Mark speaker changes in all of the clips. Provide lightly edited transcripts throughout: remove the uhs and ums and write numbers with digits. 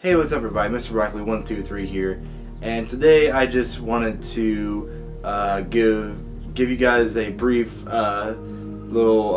Speaker 1: Hey, what's up everybody? Mr. Broccoli123 here, and today I just wanted to give you guys a brief little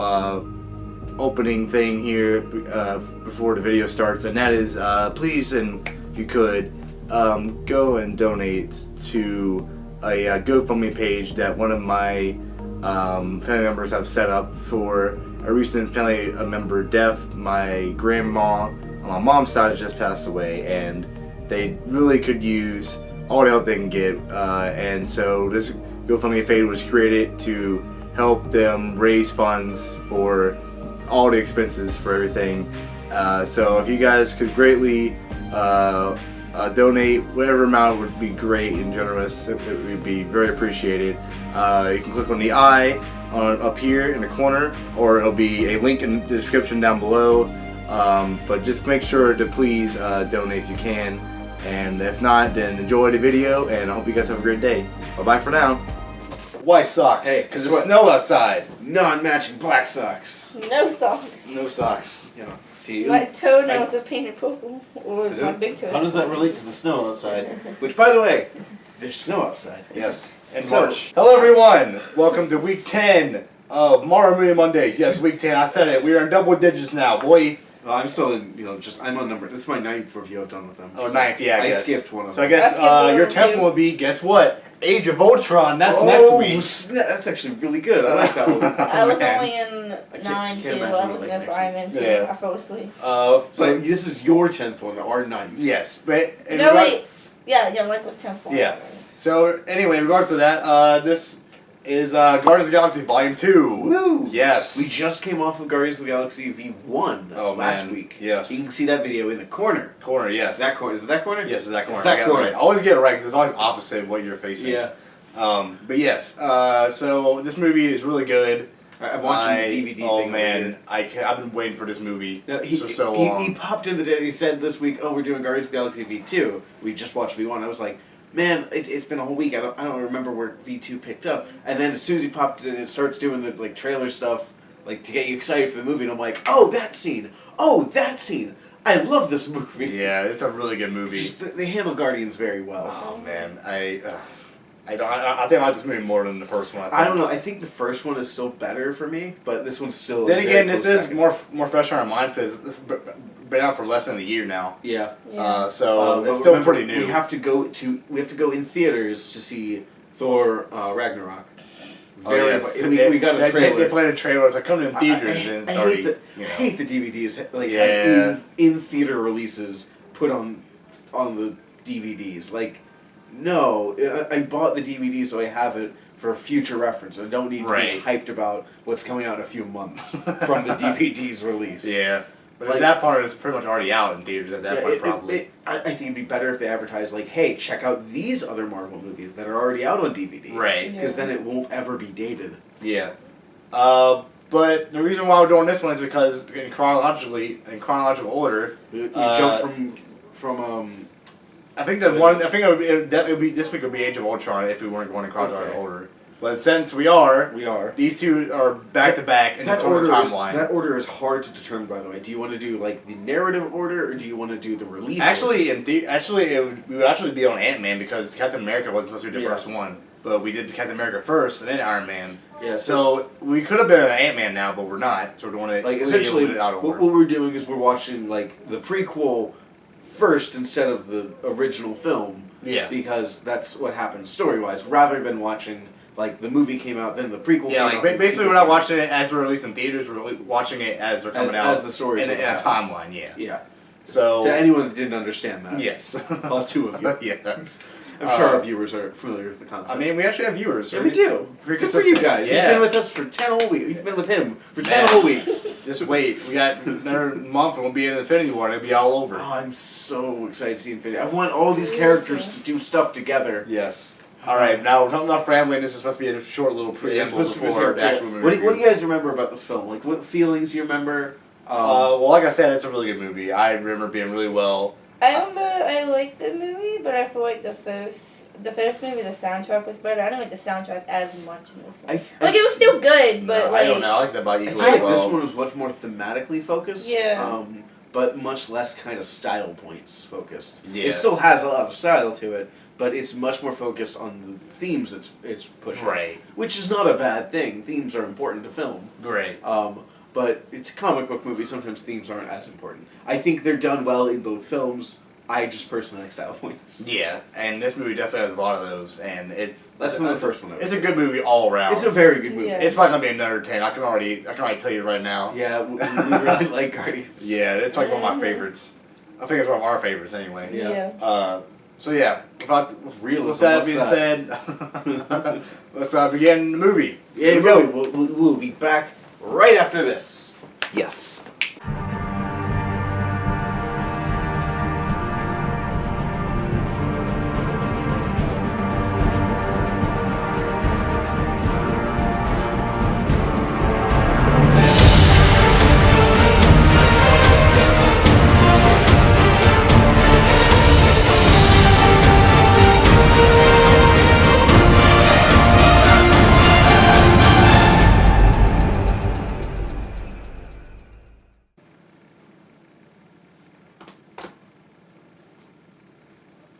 Speaker 1: opening thing here before the video starts, and that is please, and if you could, go and donate to a GoFundMe page that one of my family members have set up for a recent family member death. My grandma on my mom's side has just passed away, and they really could use all the help they can get, and so this GoFundMe page was created to help them raise funds for all the expenses for everything. So if you guys could greatly donate, whatever amount would be great and generous. It would be very appreciated. You can click on the I up here in the corner, or it'll be a link in the description down below. But just make sure to please donate if you can, and if not, then enjoy the video, and I hope you guys have a great day. Bye bye for now. White socks.
Speaker 2: Hey,
Speaker 1: because it's snow outside.
Speaker 2: Non-matching black socks.
Speaker 3: No socks.
Speaker 1: No socks.
Speaker 2: You know, see.
Speaker 3: My toenails are painted purple, or my big toe.
Speaker 2: How does that relate to the snow outside? Which, by the way, there's snow outside.
Speaker 1: Yes. In March. Hello everyone. Welcome to week 10 of Mario Movie Mondays. Yes, week 10. I said it. We are in double digits now, boy.
Speaker 2: Well, I'm still in, I'm on number. This is my 9th review I've done with them.
Speaker 1: Oh, 9th, yeah, I guess.
Speaker 2: skipped one of them.
Speaker 1: So I guess your 10th one would be, guess what? Age of Ultron. That's next week.
Speaker 2: That's actually really good. I like that one.
Speaker 3: I was only in 9 too. I was in 5 and 2.
Speaker 1: Yeah.
Speaker 3: I fell asleep.
Speaker 2: So this is your 10th one, our 9th.
Speaker 1: Yes, but
Speaker 3: No, wait. Yeah, Mike was 10th one.
Speaker 1: Yeah. So anyway, in regards to that, this is Guardians of the Galaxy Volume 2.
Speaker 2: Woo!
Speaker 1: Yes.
Speaker 2: We just came off of Guardians of the Galaxy V1 last week.
Speaker 1: Yes.
Speaker 2: You can see that video in the corner.
Speaker 1: Corner, yes.
Speaker 2: That corner. Is it that corner?
Speaker 1: Yes, it's that corner.
Speaker 2: It's that corner.
Speaker 1: I always get it right because it's always opposite of what you're facing.
Speaker 2: Yeah.
Speaker 1: But yes, so this movie is really good.
Speaker 2: I'm watching the DVD
Speaker 1: Oh
Speaker 2: thing.
Speaker 1: Man, I've been waiting for this movie for so
Speaker 2: long.
Speaker 1: long.
Speaker 2: He popped in the day. He said this week, "Oh, we're doing Guardians of the Galaxy V2." We just watched V1. I was like, "Man, it's been a whole week. I don't remember where V2 picked up." And then as soon as he popped it in, it starts doing the trailer stuff, to get you excited for the movie. And I'm like, "Oh, that scene! Oh, that scene! I love this movie."
Speaker 1: Yeah, it's a really good movie.
Speaker 2: They handle Guardians very well.
Speaker 1: Oh man, I think I like this movie more than the first one.
Speaker 2: I don't know. I think the first one is still better for me, but this one's still.
Speaker 1: Then again, this is more fresh on our minds. This has been out for less than a year now.
Speaker 2: Yeah.
Speaker 1: So it's still pretty new.
Speaker 2: We have to go in theaters to see Thor Ragnarok.
Speaker 1: We got a trailer. They played a trailer. It's like coming in theaters.
Speaker 2: I hate the DVDs. In theater releases put on the DVDs. No, I bought the DVD so I have it for future reference. I don't need to be hyped about what's coming out in a few months from the DVD's release.
Speaker 1: Yeah. But at that part, it's pretty much already out in theaters at that point, probably.
Speaker 2: I think it'd be better if they advertised, hey, check out these other Marvel movies that are already out on DVD.
Speaker 1: Right.
Speaker 2: Because then it won't ever be dated.
Speaker 1: Yeah. But the reason why we're doing this one is because in chronological order,
Speaker 2: You jump from
Speaker 1: I think this week would be Age of Ultron if we weren't going in chronological order. But since we are, these two are back to back in the total timeline.
Speaker 2: That order is hard to determine, by the way. Do you want to do the narrative order, or do you want to do the release?
Speaker 1: Actually, we would actually be on Ant-Man because Captain America wasn't supposed to be the first one, but we did Captain America first and then Iron Man.
Speaker 2: Yeah.
Speaker 1: So we could have been on Ant-Man now, but we're not. So we want to
Speaker 2: essentially
Speaker 1: it out of order.
Speaker 2: What we're doing is we're watching the prequel first instead of the original film.
Speaker 1: Yeah.
Speaker 2: Because that's what happens story-wise, rather than watching the movie came out, then the prequel came out.
Speaker 1: Yeah, basically we're not watching it as they're released in theaters, we're watching it as they're coming out.
Speaker 2: As the stories
Speaker 1: in a timeline, yeah.
Speaker 2: Yeah.
Speaker 1: So
Speaker 2: to anyone that didn't understand that.
Speaker 1: Yes.
Speaker 2: All two of you.
Speaker 1: Yeah.
Speaker 2: I'm sure our viewers are familiar with the concept.
Speaker 1: I mean, we actually have viewers.
Speaker 2: Yeah, we do. Good for you guys.
Speaker 1: Yeah.
Speaker 2: You've been with us for 10 whole weeks. You've been with him for 10 whole weeks.
Speaker 1: Just wait. We got another month and we'll be in Infinity War and it'll be all over.
Speaker 2: Oh, I'm so excited to see Infinity. I want all these characters to do stuff together.
Speaker 1: Yes. Alright, now we're talking about rambling. This is supposed to be a short little preamble before the actual movie.
Speaker 2: What do you guys remember about this film? What feelings do you remember?
Speaker 1: Well, like I said, it's a really good movie. I remember being really well.
Speaker 3: I remember I liked the movie, but I feel like the first movie, the soundtrack was better. I didn't like the soundtrack as much in this one. It was still good, but
Speaker 1: I don't know. I like that about you.
Speaker 2: I feel like this one was much more thematically focused.
Speaker 3: Yeah.
Speaker 2: but much less kind of style points focused.
Speaker 1: Yeah.
Speaker 2: It still has a lot of style to it, but it's much more focused on the themes it's pushing.
Speaker 1: Right.
Speaker 2: Which is not a bad thing. Themes are important to film.
Speaker 1: Great.
Speaker 2: But it's a comic book movie. Sometimes themes aren't as important. I think they're done well in both films. I just personally like style points.
Speaker 1: Yeah, and this movie definitely has a lot of those, and it's
Speaker 2: Less than the first one.
Speaker 1: It's a good movie all around.
Speaker 2: It's a very good movie.
Speaker 3: Yeah.
Speaker 1: It's probably gonna be another 10. I can already tell you right now.
Speaker 2: Yeah, we really like Guardians.
Speaker 1: Yeah, it's like one of my favorites. I think it's one of our favorites anyway.
Speaker 2: Yeah.
Speaker 1: So yeah, with
Speaker 2: Realism,
Speaker 1: that
Speaker 2: what's
Speaker 1: being
Speaker 2: that?
Speaker 1: said, let's begin the movie. So
Speaker 2: Yeah,
Speaker 1: here we
Speaker 2: go.
Speaker 1: go.
Speaker 2: We'll be back right after this.
Speaker 1: Yes.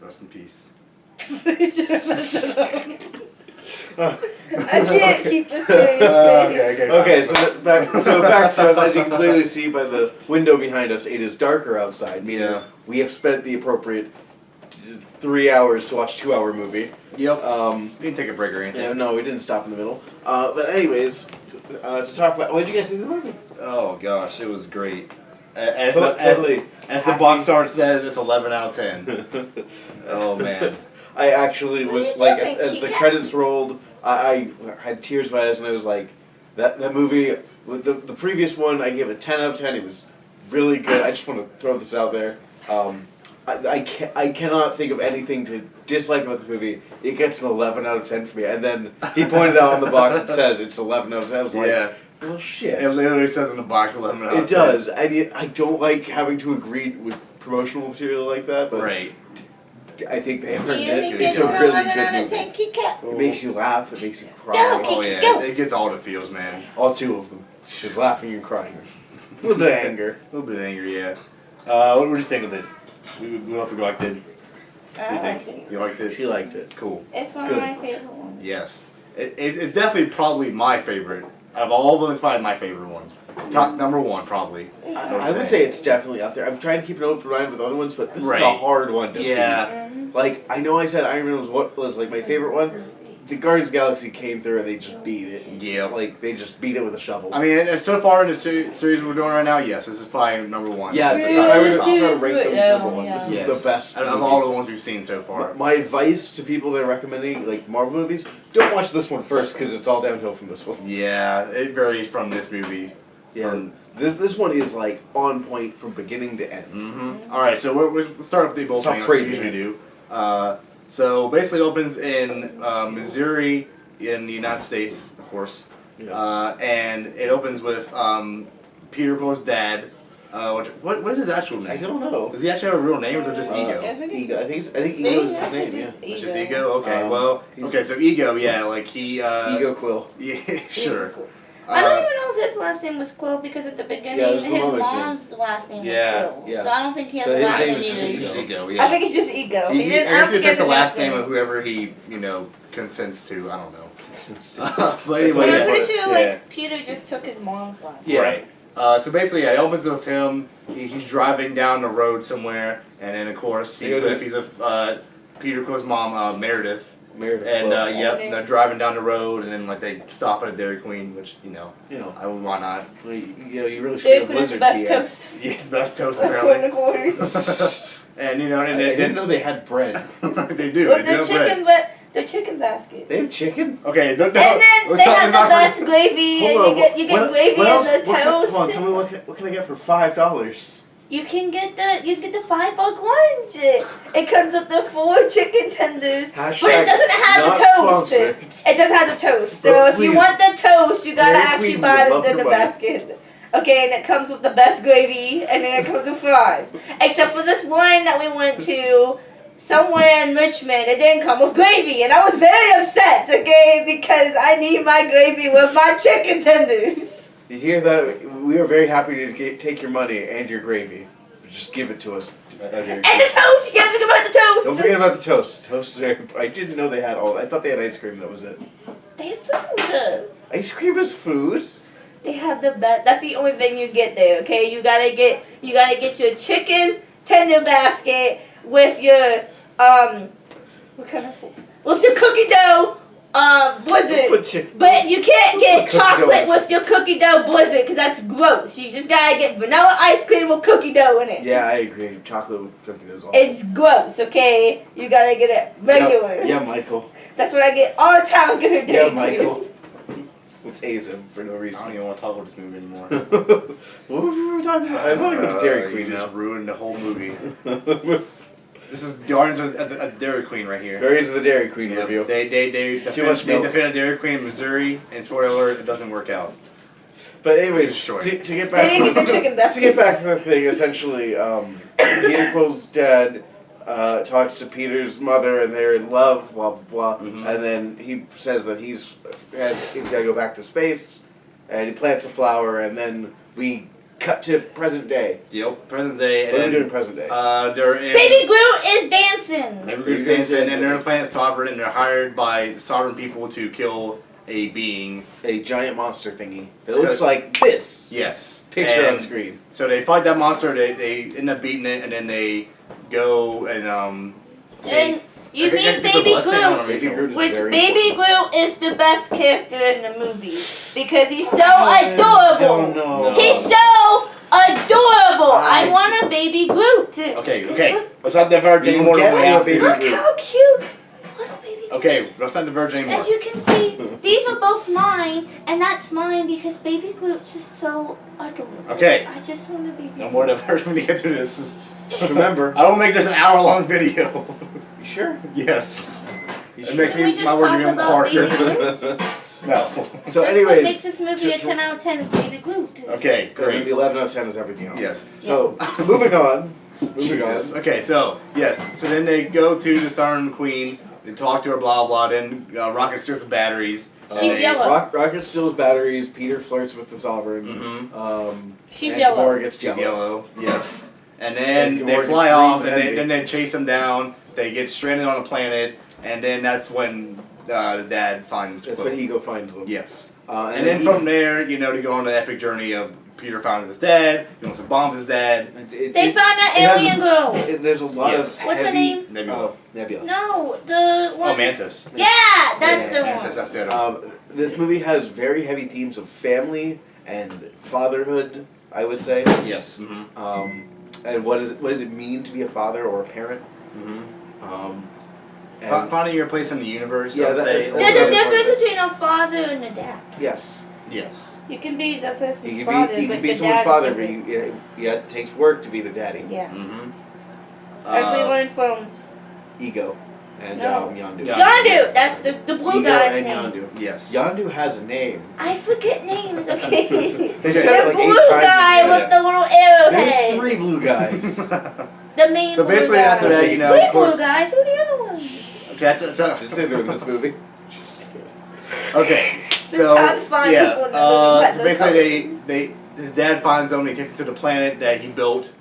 Speaker 1: Rest in peace.
Speaker 3: I can't keep a serious face.
Speaker 2: Okay, so back to us. As you can clearly see by the window behind us, it is darker outside.
Speaker 1: Yeah.
Speaker 2: We have spent the appropriate 3 hours to watch a 2-hour movie.
Speaker 1: Yep. We didn't take a break or anything.
Speaker 2: Yeah, no, we didn't stop in the middle. But anyways, to talk about, what did you guys think of the movie?
Speaker 1: Oh gosh, it was great. As
Speaker 2: Totally
Speaker 1: the box art says, it's 11 out of 10. Oh man.
Speaker 2: I actually was
Speaker 3: What did
Speaker 2: like,
Speaker 3: you think,
Speaker 2: as the
Speaker 3: Chica?
Speaker 2: credits rolled, I had tears in my eyes, and I was like, that movie. With the previous one, I gave it 10 out of 10. It was really good. I just want to throw this out there. I cannot think of anything to dislike about this movie. It gets an 11 out of 10 for me. And then he pointed out on the box it says it's 11 out of 10. I was like,
Speaker 1: Yeah.
Speaker 2: well, shit.
Speaker 1: It literally says in the box 11 out of 10.
Speaker 2: It does. And I don't like having to agree with promotional material like that, but
Speaker 1: Right.
Speaker 2: I think they earned
Speaker 3: You
Speaker 2: it.
Speaker 3: think
Speaker 2: It's
Speaker 3: it's
Speaker 2: a
Speaker 3: an
Speaker 2: really
Speaker 3: 11
Speaker 2: good
Speaker 3: out of
Speaker 2: movie.
Speaker 3: 10 Kit Kat?
Speaker 2: It makes you laugh. It makes you
Speaker 3: Go,
Speaker 2: cry.
Speaker 1: Oh
Speaker 3: Kiki,
Speaker 1: yeah,
Speaker 3: go.
Speaker 1: it gets all the feels, man.
Speaker 2: All two of them. She's laughing and crying. A little bit of anger.
Speaker 1: A little bit angry, yeah. What did you think of it? We don't know if we liked it. What do you
Speaker 3: I liked
Speaker 1: think?
Speaker 3: it.
Speaker 1: You liked it?
Speaker 2: She liked it.
Speaker 1: Cool.
Speaker 3: It's one
Speaker 2: Good.
Speaker 3: of my favorite ones.
Speaker 1: Yes. It's definitely probably my favorite. Out of all of them, it's probably my favorite one. Top number one, probably.
Speaker 2: I would say it's definitely up there. I'm trying to keep an open mind with other ones, but this is a hard one to
Speaker 1: Yeah.
Speaker 2: beat. Like, I know I said Iron Man was like my favorite one. The Guardians of the Galaxy came through and they just beat it.
Speaker 1: Yeah.
Speaker 2: Like, they just beat it with a shovel.
Speaker 1: I mean, and so far in the series we're doing right now, yes, this is probably number one.
Speaker 2: Yeah,
Speaker 3: Yeah,
Speaker 2: if I were to
Speaker 3: this
Speaker 2: rank them
Speaker 3: is-
Speaker 2: number one,
Speaker 3: yeah.
Speaker 2: this
Speaker 1: Yes.
Speaker 2: is the best.
Speaker 1: Out of
Speaker 2: movie.
Speaker 1: all the ones we've seen so far.
Speaker 2: My advice to people that are recommending like Marvel movies: don't watch this one first because it's all downhill from this one.
Speaker 1: Yeah, it varies from this movie.
Speaker 2: Yeah, this one is like on point from beginning to end.
Speaker 1: Mm-hmm. All right, so we'll start with the
Speaker 2: It's not
Speaker 1: opening
Speaker 2: crazy,
Speaker 1: like we usually
Speaker 2: man.
Speaker 1: do. So basically, it opens in Missouri in the United States, of course,
Speaker 2: Yeah.
Speaker 1: and it opens with Peter Quill's dad. What is his actual name?
Speaker 2: I don't know.
Speaker 1: Does he actually have a real name, or is it just Ego?
Speaker 2: Ego. I think Ego is his name. Yeah.
Speaker 1: It's just Ego. Okay,
Speaker 2: he's-
Speaker 1: so Ego, yeah, like he.
Speaker 2: Ego Quill.
Speaker 1: Yeah, sure.
Speaker 3: I don't even know if his last name was Quill because at the beginning
Speaker 2: Yeah, there's the
Speaker 3: his
Speaker 2: mother's
Speaker 3: mom's last name
Speaker 1: Yeah,
Speaker 3: was Quill.
Speaker 2: yeah.
Speaker 3: So I don't think he has
Speaker 2: So
Speaker 3: a
Speaker 2: his
Speaker 3: last
Speaker 2: name
Speaker 3: name
Speaker 2: is just
Speaker 3: either.
Speaker 2: Ego.
Speaker 1: Just Ego, yeah.
Speaker 3: I think it's just Ego.
Speaker 1: I
Speaker 3: I don't
Speaker 1: guess
Speaker 3: think
Speaker 1: it's
Speaker 3: he has
Speaker 1: the
Speaker 3: a
Speaker 1: last
Speaker 3: last
Speaker 1: name of whoever he, consents to. I don't know. But
Speaker 3: But
Speaker 1: anyway,
Speaker 3: I'm
Speaker 1: yeah.
Speaker 3: pretty sure
Speaker 1: Yeah.
Speaker 3: like Peter just took his mom's last
Speaker 2: Yeah.
Speaker 1: Right. So basically, yeah, it opens with him. He's driving down the road somewhere, and then of course he's with Peter Quill's mom, Meredith.
Speaker 2: Meredith.
Speaker 1: And
Speaker 2: Quill.
Speaker 1: and they're driving down the road, and then like they stop at a Dairy Queen, which why not?
Speaker 2: Well, you really should
Speaker 3: They
Speaker 2: have
Speaker 3: put his
Speaker 2: Blizzard
Speaker 3: best
Speaker 2: tea.
Speaker 3: toast.
Speaker 1: Yeah, best toast
Speaker 3: According
Speaker 1: apparently.
Speaker 3: to Corey.
Speaker 1: And and
Speaker 2: I didn't know they had bread.
Speaker 1: they do.
Speaker 3: With
Speaker 1: They do
Speaker 3: the
Speaker 1: have bread.
Speaker 3: chicken, but the chicken basket.
Speaker 2: They have chicken.
Speaker 1: Okay, don't.
Speaker 3: And then they have the best gravy, and you get gravy
Speaker 2: what
Speaker 3: and the toast.
Speaker 2: Come on, tell me what can I get for $5?
Speaker 3: You can get the $5 lunch. It comes with the 4 chicken tenders, but it doesn't have
Speaker 2: not
Speaker 3: the toast.
Speaker 2: sponsored.
Speaker 3: It doesn't have the toast. So
Speaker 2: But
Speaker 3: if you
Speaker 2: please,
Speaker 3: want the toast, you gotta
Speaker 2: Dairy
Speaker 3: actually
Speaker 2: Queen
Speaker 3: buy
Speaker 2: would love
Speaker 3: it in
Speaker 2: your
Speaker 3: the
Speaker 2: money.
Speaker 3: basket. Okay, and it comes with the best gravy, and then it comes with fries. Except for this one that we went to somewhere in Richmond, it didn't come with gravy, and I was very upset, okay, because I need my gravy with my chicken tenders.
Speaker 2: You hear that? We are very happy to take your money and your gravy. Just give it to us.
Speaker 3: And the toast! You can't forget about the toast!
Speaker 2: Don't forget about the toast. Toast is very... I didn't know they had all... I thought they had ice cream, that was it.
Speaker 3: They have food.
Speaker 2: Ice cream is food?
Speaker 3: They have the best. That's the only thing you get there, okay? You gotta get your chicken tender basket with your, what kind of food? With your cookie dough, blizzard. But you can't get chocolate with your cookie dough blizzard because that's gross. You just gotta get vanilla ice cream with cookie dough in it.
Speaker 2: Yeah, I agree. Chocolate with cookie dough is awesome.
Speaker 3: It's gross, okay? You gotta get it regular.
Speaker 2: Yeah, Michael.
Speaker 3: That's what I get all the time.
Speaker 2: Yeah, Michael. We'll tase him for no reason.
Speaker 1: I don't even want to talk about this movie anymore.
Speaker 2: What were we talking about? I've only got the Dairy Queen
Speaker 1: You
Speaker 2: now.
Speaker 1: just ruined the whole movie. This is Guardians of the Dairy Queen right here.
Speaker 2: Guardians of the Dairy Queen
Speaker 1: Yeah,
Speaker 2: review.
Speaker 1: They defend Dairy Queen in Missouri, and spoiler alert, it doesn't work out.
Speaker 2: But anyways,
Speaker 1: Destroyed.
Speaker 2: to get
Speaker 3: They
Speaker 2: back
Speaker 3: didn't get the chicken
Speaker 2: to
Speaker 3: basket.
Speaker 2: get back to the thing, essentially, Peter Quill's dad talks to Peter's mother, and they're in love, blah blah,
Speaker 1: Mhm.
Speaker 2: and then he says that he's got to go back to space, and he plants a flower, and then we cut to present day.
Speaker 1: Yep, present day.
Speaker 2: What are we doing present day?
Speaker 1: They're in...
Speaker 3: Baby Groot is dancing.
Speaker 1: Baby Groot's dancing, and they're in Planet Sovereign, and they're hired by sovereign people to kill a being.
Speaker 2: A giant monster thingy. It
Speaker 1: So-
Speaker 2: looks like this.
Speaker 1: Yes.
Speaker 2: Picture
Speaker 1: And
Speaker 2: on screen.
Speaker 1: So they fight that monster, they end up beating it, and then they go and
Speaker 3: And you
Speaker 1: I think
Speaker 3: meet
Speaker 1: I give a
Speaker 3: Baby
Speaker 1: blessing on
Speaker 3: Groot.
Speaker 1: it.
Speaker 2: Baby Groot is
Speaker 3: Which
Speaker 2: very
Speaker 3: Baby
Speaker 2: important.
Speaker 3: Groot is the best character in the movie because he's so adorable.
Speaker 2: Oh no.
Speaker 3: He's so adorable. I
Speaker 2: I-
Speaker 3: want a Baby Groot.
Speaker 1: Okay. Let's not diverge
Speaker 2: You
Speaker 1: anymore
Speaker 2: get
Speaker 1: than we
Speaker 2: me a
Speaker 1: have
Speaker 2: Baby
Speaker 1: to.
Speaker 3: Look
Speaker 2: Groot.
Speaker 3: how cute. Little Baby Groot.
Speaker 1: Okay, let's not diverge anymore.
Speaker 3: As you can see, these are both mine, and that's mine because Baby Groot's just so adorable.
Speaker 1: Okay.
Speaker 3: I just want to be.
Speaker 1: No more diversion when you get through this.
Speaker 2: Just remember.
Speaker 1: I will make this an hour-long video.
Speaker 2: You sure?
Speaker 1: Yes.
Speaker 2: You
Speaker 1: It
Speaker 2: sure?
Speaker 1: makes
Speaker 3: Can we
Speaker 1: me
Speaker 3: just
Speaker 1: my word
Speaker 3: talk
Speaker 1: even
Speaker 3: about
Speaker 1: harder.
Speaker 3: Baby Groot?
Speaker 1: No.
Speaker 2: So
Speaker 3: That's
Speaker 2: anyways.
Speaker 3: what makes this movie a
Speaker 2: to-
Speaker 3: 10 out of 10 is Baby Groot.
Speaker 1: Okay,
Speaker 2: The
Speaker 1: great.
Speaker 2: 11 out of 10 is everything else.
Speaker 1: Yes.
Speaker 2: So, moving on. Moving
Speaker 1: Jesus.
Speaker 2: on.
Speaker 1: Okay, so, yes. So then they go to the Siren Queen, they talk to her, blah, blah, then Rocket steals the batteries.
Speaker 3: She's yellow.
Speaker 2: Rocket steals batteries, Peter flirts with the Sovereign.
Speaker 1: Mhm.
Speaker 3: She's
Speaker 2: and
Speaker 3: yellow.
Speaker 2: Gamora gets
Speaker 1: She's
Speaker 2: jealous.
Speaker 1: yellow, yes. And
Speaker 2: And
Speaker 1: then
Speaker 2: Gamora
Speaker 1: they
Speaker 2: gets
Speaker 1: fly
Speaker 2: green
Speaker 1: off,
Speaker 2: with
Speaker 1: and
Speaker 2: envy.
Speaker 1: then they chase them down. They get stranded on a planet, and then that's when the dad finds
Speaker 2: That's
Speaker 1: Quill.
Speaker 2: when Ego finds them.
Speaker 1: Yes.
Speaker 2: And
Speaker 1: And then from there, to go on the epic journey of Peter finds his dad, he wants to bomb his dad.
Speaker 3: They found an alien girl.
Speaker 2: There's a lot
Speaker 1: Yes.
Speaker 2: of
Speaker 3: What's her
Speaker 2: heavy,
Speaker 3: name?
Speaker 1: Nebula.
Speaker 2: Nebula.
Speaker 3: No, the one.
Speaker 1: Oh, Mantis.
Speaker 3: Yeah, that's the
Speaker 1: Mantis,
Speaker 3: one.
Speaker 1: that's the other one.
Speaker 2: This movie has very heavy themes of family and fatherhood, I would say.
Speaker 1: Yes. Mm-hmm.
Speaker 2: And what does it mean to be a father or a parent?
Speaker 1: Mm-hmm.
Speaker 2: And
Speaker 1: Finding your place in the universe,
Speaker 2: Yeah,
Speaker 1: I would say.
Speaker 2: that's
Speaker 3: There's a
Speaker 2: very
Speaker 3: difference
Speaker 2: important.
Speaker 3: between a father and a dad.
Speaker 2: yes,
Speaker 1: Yes.
Speaker 3: You can be the person's
Speaker 2: you
Speaker 3: father,
Speaker 2: can
Speaker 3: but
Speaker 2: be
Speaker 3: the
Speaker 2: someone's
Speaker 3: dad
Speaker 2: father,
Speaker 3: is
Speaker 2: but
Speaker 3: different.
Speaker 2: it takes work to be the daddy.
Speaker 3: Yeah.
Speaker 1: Mm-hmm.
Speaker 3: As we learned from
Speaker 2: Ego and
Speaker 3: No.
Speaker 2: Yondu.
Speaker 1: Yeah.
Speaker 3: Yondu. That's the blue
Speaker 2: Ego
Speaker 3: guy's
Speaker 2: and
Speaker 3: name.
Speaker 2: Yondu.
Speaker 1: Yes.
Speaker 2: Yondu has a name.
Speaker 3: I forget names, okay?
Speaker 2: They
Speaker 3: The
Speaker 2: said it like 8
Speaker 3: blue
Speaker 2: times.
Speaker 3: guy
Speaker 2: in the
Speaker 3: with the little arrowhead.
Speaker 2: There's 3 blue guys.
Speaker 3: The main
Speaker 1: So
Speaker 3: blue
Speaker 1: basically
Speaker 3: guy.
Speaker 1: after that,
Speaker 3: Three
Speaker 1: of course.
Speaker 3: blue guys. Who are the other ones?
Speaker 1: Okay,
Speaker 2: Did you say they're in this movie?
Speaker 1: okay.
Speaker 3: This
Speaker 1: So
Speaker 3: hard to find
Speaker 1: yeah,
Speaker 3: people in the movie, but
Speaker 1: so
Speaker 3: they're
Speaker 1: basically his dad finds him. He takes him to the planet that he built,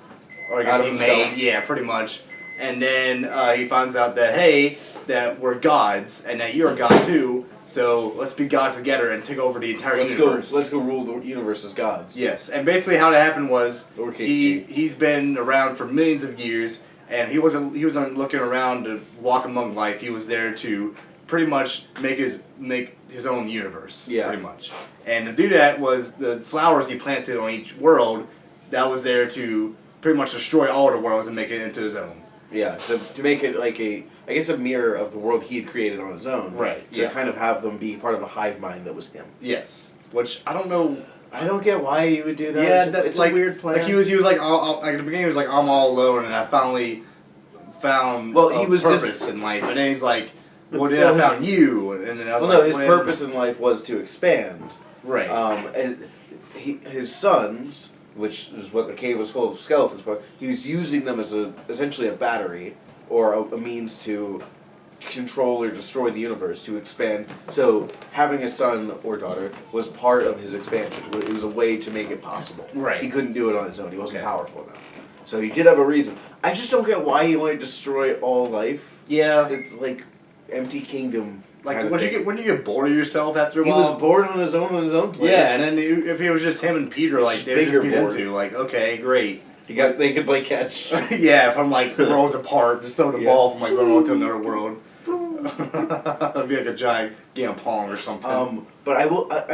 Speaker 1: or I guess
Speaker 2: Out of
Speaker 1: he
Speaker 2: himself.
Speaker 1: made. Yeah, pretty much. And then he finds out that hey, that we're gods, and that you're a god too. So let's be gods together and take over the entire universe.
Speaker 2: Let's go rule the universe as gods.
Speaker 1: Yes, and basically how that happened was
Speaker 2: Lowercase
Speaker 1: he
Speaker 2: g.
Speaker 1: he's been around for millions of years, and he wasn't looking around to walk among life. He was there to pretty much make his own universe.
Speaker 2: Yeah.
Speaker 1: Pretty much, and to do that was the flowers he planted on each world. That was there to pretty much destroy all the worlds and make it into his own.
Speaker 2: Yeah, to make it like a mirror of the world he had created on his own.
Speaker 1: Right,
Speaker 2: To
Speaker 1: yeah.
Speaker 2: kind of have them be part of a hive mind that was him.
Speaker 1: Yes, which I don't know.
Speaker 2: I don't get why you would do that.
Speaker 1: Yeah,
Speaker 2: it's
Speaker 1: like
Speaker 2: a weird plan.
Speaker 1: Like he was like like at the beginning he was like I'm all alone, and I finally found
Speaker 2: He was
Speaker 1: purpose in life, and then he's like, well then
Speaker 2: Well,
Speaker 1: I
Speaker 2: his-
Speaker 1: found you, and then I was
Speaker 2: Well,
Speaker 1: like,
Speaker 2: no, his
Speaker 1: when-
Speaker 2: purpose in life was to expand.
Speaker 1: right.
Speaker 2: And his sons, which is what the cave was full of skeletons for, he was using them as essentially a battery or a means to control or destroy the universe, to expand. So having a son or daughter was part of his expansion. It was a way to make it possible.
Speaker 1: Right.
Speaker 2: He couldn't do it on his own. He wasn't
Speaker 1: Okay.
Speaker 2: powerful enough. So he did have a reason. I just don't get why he wanted to destroy all life.
Speaker 1: Yeah.
Speaker 2: It's like empty kingdom.
Speaker 1: Like,
Speaker 2: kind of
Speaker 1: when you get bored of yourself after a
Speaker 2: He
Speaker 1: while?
Speaker 2: was bored on his own planet.
Speaker 1: Yeah, and then if it was just him and Peter, like,
Speaker 2: Just
Speaker 1: they would just
Speaker 2: bigger
Speaker 1: be
Speaker 2: bored.
Speaker 1: into, like, okay, great.
Speaker 2: They could play catch.
Speaker 1: Yeah, from, like, worlds apart, just throw the
Speaker 2: Yeah.
Speaker 1: ball from, like, one world to another world. It'd be like a giant game of Pong or something.
Speaker 2: But I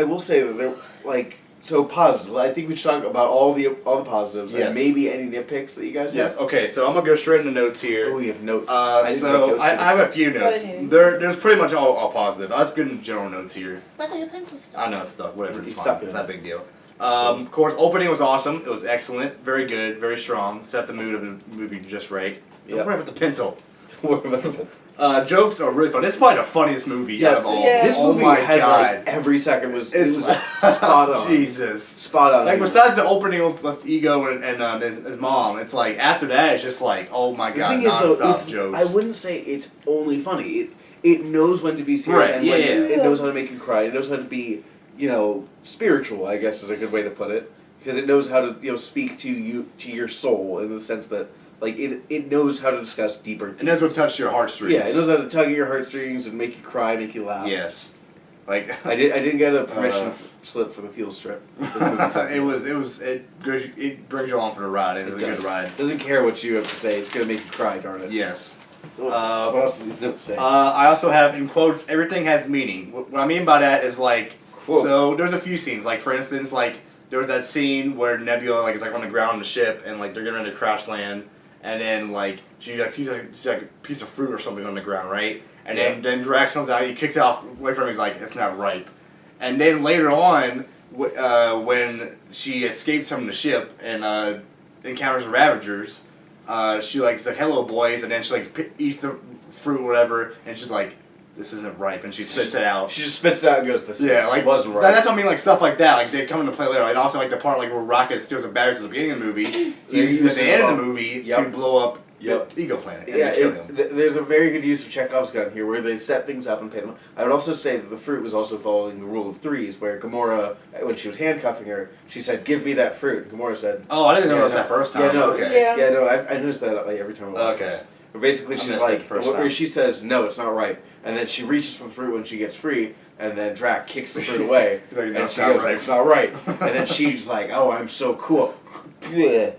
Speaker 2: will say that they're like so positive. I think we should talk about all the positives
Speaker 1: Yes.
Speaker 2: and maybe any nitpicks that you guys
Speaker 1: Yes,
Speaker 2: have.
Speaker 1: okay, so I'm going to go straight into notes here.
Speaker 2: Oh, we have notes.
Speaker 1: I have a few notes.
Speaker 3: What is it?
Speaker 1: There's pretty much all positive. I was good in general notes here.
Speaker 3: What are your pencils stuff?
Speaker 1: I know it's stuck. Whatever, it's
Speaker 2: It's
Speaker 1: fine.
Speaker 2: stuck,
Speaker 1: It's
Speaker 2: yeah.
Speaker 1: not a big deal. Of course, opening was awesome. It was excellent. Very good. Very strong. Set the mood of the movie just right.
Speaker 2: Yep.
Speaker 1: Don't worry about the pencil.
Speaker 2: What about the
Speaker 1: Jokes are really fun. It's probably the funniest movie out of all.
Speaker 3: Yeah.
Speaker 2: This
Speaker 1: Oh
Speaker 2: movie
Speaker 1: my
Speaker 2: had
Speaker 1: God.
Speaker 2: like every second was
Speaker 1: It's
Speaker 2: spot on.
Speaker 1: Jesus.
Speaker 2: Spot on.
Speaker 1: Like, besides the opening with Ego and his mom, it's like, after that, it's just like, oh my
Speaker 2: The
Speaker 1: God,
Speaker 2: thing is, though,
Speaker 1: non-stop jokes.
Speaker 2: I wouldn't say it's only funny. It knows when to be serious
Speaker 1: Right,
Speaker 2: and
Speaker 1: yeah,
Speaker 2: when
Speaker 1: yeah.
Speaker 2: it knows how to make you cry. It knows how to be, spiritual. I guess is a good way to put it, because it knows how to speak to your soul in the sense that like it knows how to discuss deeper things.
Speaker 1: It knows what touched your heartstrings.
Speaker 2: Yeah, it knows how to tug at your heartstrings and make you cry, make you laugh.
Speaker 1: Yes. Like,
Speaker 2: I didn't get a permission slip for the field strip. This movie
Speaker 1: it brings you on for the ride. It's a good ride.
Speaker 2: Doesn't care what you have to say. It's gonna make you cry, darn it.
Speaker 1: Yes.
Speaker 2: What else do these notes say?
Speaker 1: I also have, in quotes, everything has meaning. What I mean by that is, like,
Speaker 2: Quote.
Speaker 1: so there's a few scenes. Like, for instance, like, there was that scene where Nebula, like, is, like, on the ground on the ship, and, like, they're getting ready to crash land, and then, like, she, like, sees, like, a piece of fruit or something on the ground, right? And then Drax comes out, he kicks it off away from him, he's like, it's not ripe. And then later on, when she escapes from the ship and encounters the Ravagers, she's like, hello, boys, and then she, like, eats the fruit or whatever, and she's like, this isn't ripe, and she spits it out.
Speaker 2: She just spits it out and goes, "This
Speaker 1: Like,
Speaker 2: wasn't right."
Speaker 1: That's what I mean, like, stuff like that, like, they come into play later. And also, like, the part, like, where Rocket steals a battery at the beginning of the movie, he uses it at the end of the movie to blow up the Ego Planet and to kill him.
Speaker 2: There's a very good use of Chekhov's gun here, where they set things up and pay them. I would also say that the fruit was also following the rule of threes, where Gamora, when she was handcuffing her, she said, "Give me that fruit." And Gamora said,
Speaker 1: Oh, I didn't notice that first time.
Speaker 2: Yeah, no,
Speaker 1: Okay.
Speaker 3: Yeah.
Speaker 2: Yeah, no, I noticed that like, every time I watch this. But basically,
Speaker 1: I
Speaker 2: she's
Speaker 1: missed it
Speaker 2: like,
Speaker 1: the first
Speaker 2: where
Speaker 1: time.
Speaker 2: she says, "No, it's not ripe," and then she reaches for the fruit when she gets free, and then Drac kicks the fruit away,
Speaker 1: Like, no,
Speaker 2: and
Speaker 1: it's
Speaker 2: she
Speaker 1: not
Speaker 2: goes,
Speaker 1: ripe.
Speaker 2: "It's not ripe," and then she's like, "Oh, I'm so cool." Bleh.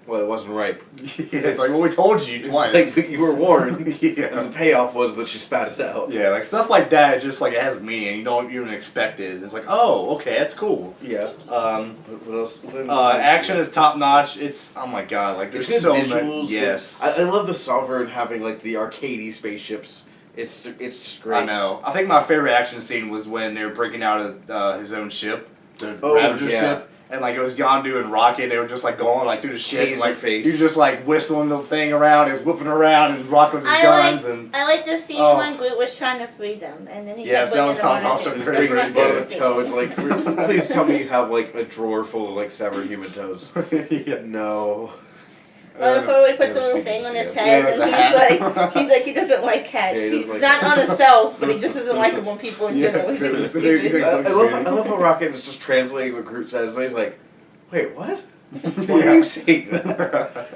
Speaker 2: Well, it wasn't ripe.
Speaker 1: Yeah, it's like, well, we told you
Speaker 2: It's
Speaker 1: twice.
Speaker 2: like you were warned.
Speaker 1: Yeah.
Speaker 2: And the payoff was that she spat it out.
Speaker 1: Yeah, like, stuff like that, just, like, it has meaning, and you don't even expect it. It's like, oh, okay, that's cool.
Speaker 2: Yeah. What else?
Speaker 1: Action is top notch. It's, oh my God, like, there's
Speaker 2: There's
Speaker 1: so
Speaker 2: good
Speaker 1: many.
Speaker 2: visuals.
Speaker 1: Yes.
Speaker 2: I love the Sovereign having like the arcadey spaceships. It's just great.
Speaker 1: I know. I think my favorite action scene was when they were breaking out of his own ship, the
Speaker 2: Oh,
Speaker 1: Ravager
Speaker 2: yeah.
Speaker 1: ship, and like it was Yondu and Rocket. They were just like going like through the ship, and, like
Speaker 2: Taser-face.
Speaker 1: he was just like whistling the thing around, he was whipping around, and Rocket with his
Speaker 3: I
Speaker 1: guns,
Speaker 3: like
Speaker 1: and
Speaker 3: I like the scene
Speaker 1: Oh.
Speaker 3: when Groot was trying to free them, and then he
Speaker 1: Yes,
Speaker 3: kept
Speaker 1: that was
Speaker 3: bringing them on
Speaker 1: also
Speaker 3: his
Speaker 1: very,
Speaker 3: face.
Speaker 2: Big
Speaker 3: That's my
Speaker 1: very
Speaker 2: bun
Speaker 3: favorite
Speaker 2: of
Speaker 3: thing.
Speaker 2: toes. Like, please tell me you have like a drawer full of like severed human toes.
Speaker 1: yeah.
Speaker 2: No.
Speaker 3: Well, before he puts
Speaker 2: Never
Speaker 3: a little
Speaker 2: seen
Speaker 3: thing
Speaker 2: this
Speaker 3: on his
Speaker 2: yet.
Speaker 3: head,
Speaker 1: Yeah,
Speaker 3: and
Speaker 1: the hat.
Speaker 3: he's like he doesn't like cats.
Speaker 2: Yeah, he
Speaker 3: He's
Speaker 2: doesn't like
Speaker 3: not on himself, but he just doesn't like them when people in
Speaker 1: Yeah,
Speaker 3: general. He thinks
Speaker 1: because
Speaker 3: it's
Speaker 1: they-
Speaker 3: stupid.
Speaker 1: they-
Speaker 2: I love how Rocket is just translating what Groot says, and he's like, "Wait, what? Why
Speaker 1: Yeah.
Speaker 2: are you saying that?"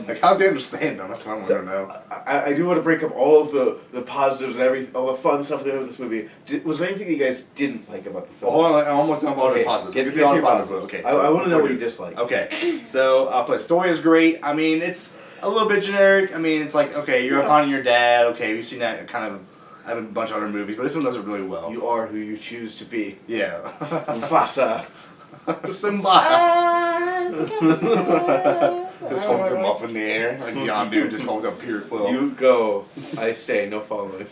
Speaker 1: Like, how's he understand them? That's what I want to know.
Speaker 2: I do want to break up all of the positives and everything, all the fun stuff they have in this movie. Was there anything you guys didn't like about the film?
Speaker 1: Hold on, I almost done all the
Speaker 2: Okay,
Speaker 1: positives.
Speaker 2: get
Speaker 1: Get
Speaker 2: the
Speaker 1: the all the
Speaker 2: positives.
Speaker 1: positives. Okay.
Speaker 2: I want to know what you
Speaker 1: did.
Speaker 2: dislike.
Speaker 1: Okay, so I'll put story is great. I mean, it's a little bit generic. I mean, it's like, okay, you're finding your dad. Okay, we've seen that kind of. I have a bunch of other movies, but this one does it really well.
Speaker 2: You are who you choose to be.
Speaker 1: Yeah.
Speaker 2: Mufasa.
Speaker 1: Simba.
Speaker 3: Simba.
Speaker 1: Just holds him up in the air. Like Yondu just holds up Peter Quill.
Speaker 2: You go. I stay. No following.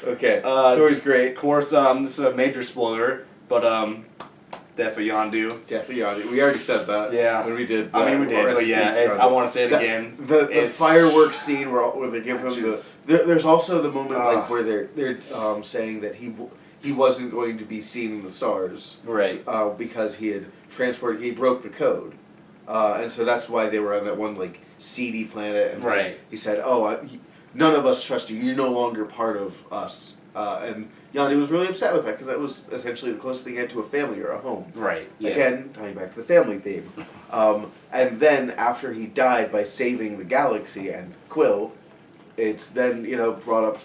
Speaker 2: Okay. Story's great.
Speaker 1: Of course, this is a major spoiler, but death of Yondu.
Speaker 2: Definitely on. We already said that.
Speaker 1: Yeah.
Speaker 2: When we did.
Speaker 1: I mean, we did, but yeah, I want to say it again.
Speaker 2: The
Speaker 1: It's-
Speaker 2: fireworks scene where they give him
Speaker 1: Just-
Speaker 2: there's also the moment like
Speaker 1: Ugh.
Speaker 2: where they're saying that he wasn't going to be seen in the stars
Speaker 1: Right.
Speaker 2: because he broke the code, and so that's why they were on that one like seedy planet. And
Speaker 1: Right.
Speaker 2: he said, "Oh, none of us trust you. You're no longer part of us." And Yanni was really upset with that because that was essentially the closest thing he had to a family or a home.
Speaker 1: Right. Yeah.
Speaker 2: Again, tying back to the family theme. And then after he died by saving the galaxy and Quill, it's then, brought up,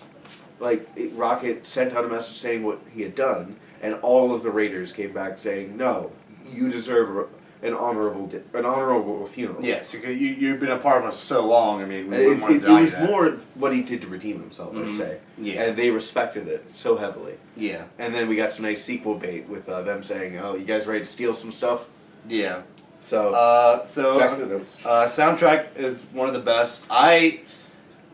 Speaker 2: Rocket sent out a message saying what he had done, and all of the Raiders came back saying, no, you deserve an honorable funeral.
Speaker 1: Yes, because you've been a part of us so long. I mean, we
Speaker 2: It,
Speaker 1: wouldn't want
Speaker 2: it,
Speaker 1: to die
Speaker 2: it was
Speaker 1: that.
Speaker 2: more what he did to redeem himself, I'd say.
Speaker 1: Yeah.
Speaker 2: And they respected it so heavily.
Speaker 1: Yeah.
Speaker 2: And then we got some nice sequel bait with them saying, oh, you guys ready to steal some stuff?
Speaker 1: Yeah.
Speaker 2: So, back to the notes.
Speaker 1: Soundtrack is one of the best.
Speaker 2: I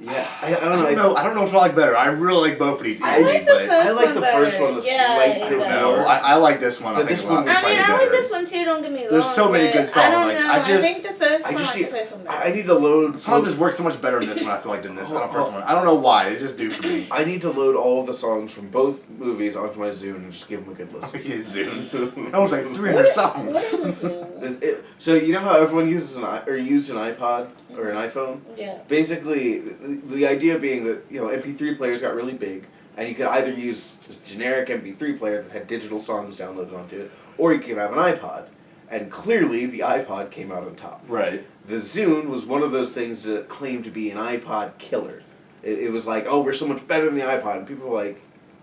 Speaker 2: don't know.
Speaker 1: I don't know which one I like better. I really like both of these.
Speaker 3: I like the
Speaker 1: but
Speaker 3: first
Speaker 2: I like
Speaker 3: one
Speaker 2: the
Speaker 3: better.
Speaker 2: first one a
Speaker 3: Yeah,
Speaker 2: slight
Speaker 3: it's
Speaker 2: bit
Speaker 3: better.
Speaker 1: no, I like this one.
Speaker 2: But
Speaker 1: I think
Speaker 2: this
Speaker 1: a lot
Speaker 2: one was
Speaker 3: I mean, I
Speaker 1: better.
Speaker 3: like this one too, don't get me wrong.
Speaker 1: There's so many good
Speaker 3: but
Speaker 1: songs,
Speaker 3: I don't
Speaker 1: like,
Speaker 3: know.
Speaker 1: I
Speaker 3: think the first
Speaker 2: I
Speaker 3: one,
Speaker 2: just
Speaker 3: I like the first one better.
Speaker 2: I need to load.
Speaker 1: The songs just work so much better in this one. I feel like than this first one. I don't know why. They just do for me.
Speaker 2: I need to load all of the songs from both movies onto my Zune and just give them a good listen.
Speaker 1: Zoom. That was like 300 songs.
Speaker 3: What is this?
Speaker 2: So you know how everyone uses used an iPod or an iPhone?
Speaker 3: Yeah.
Speaker 2: Basically, the idea being that MP3 players got really big, and you could either use just a generic MP3 player that had digital songs downloaded onto it, or you could have an iPod. And clearly, the iPod came out on top.
Speaker 1: Right.
Speaker 2: The Zune was one of those things that claimed to be an iPod killer. It was like, oh, we're so much better than the iPod, and people were like,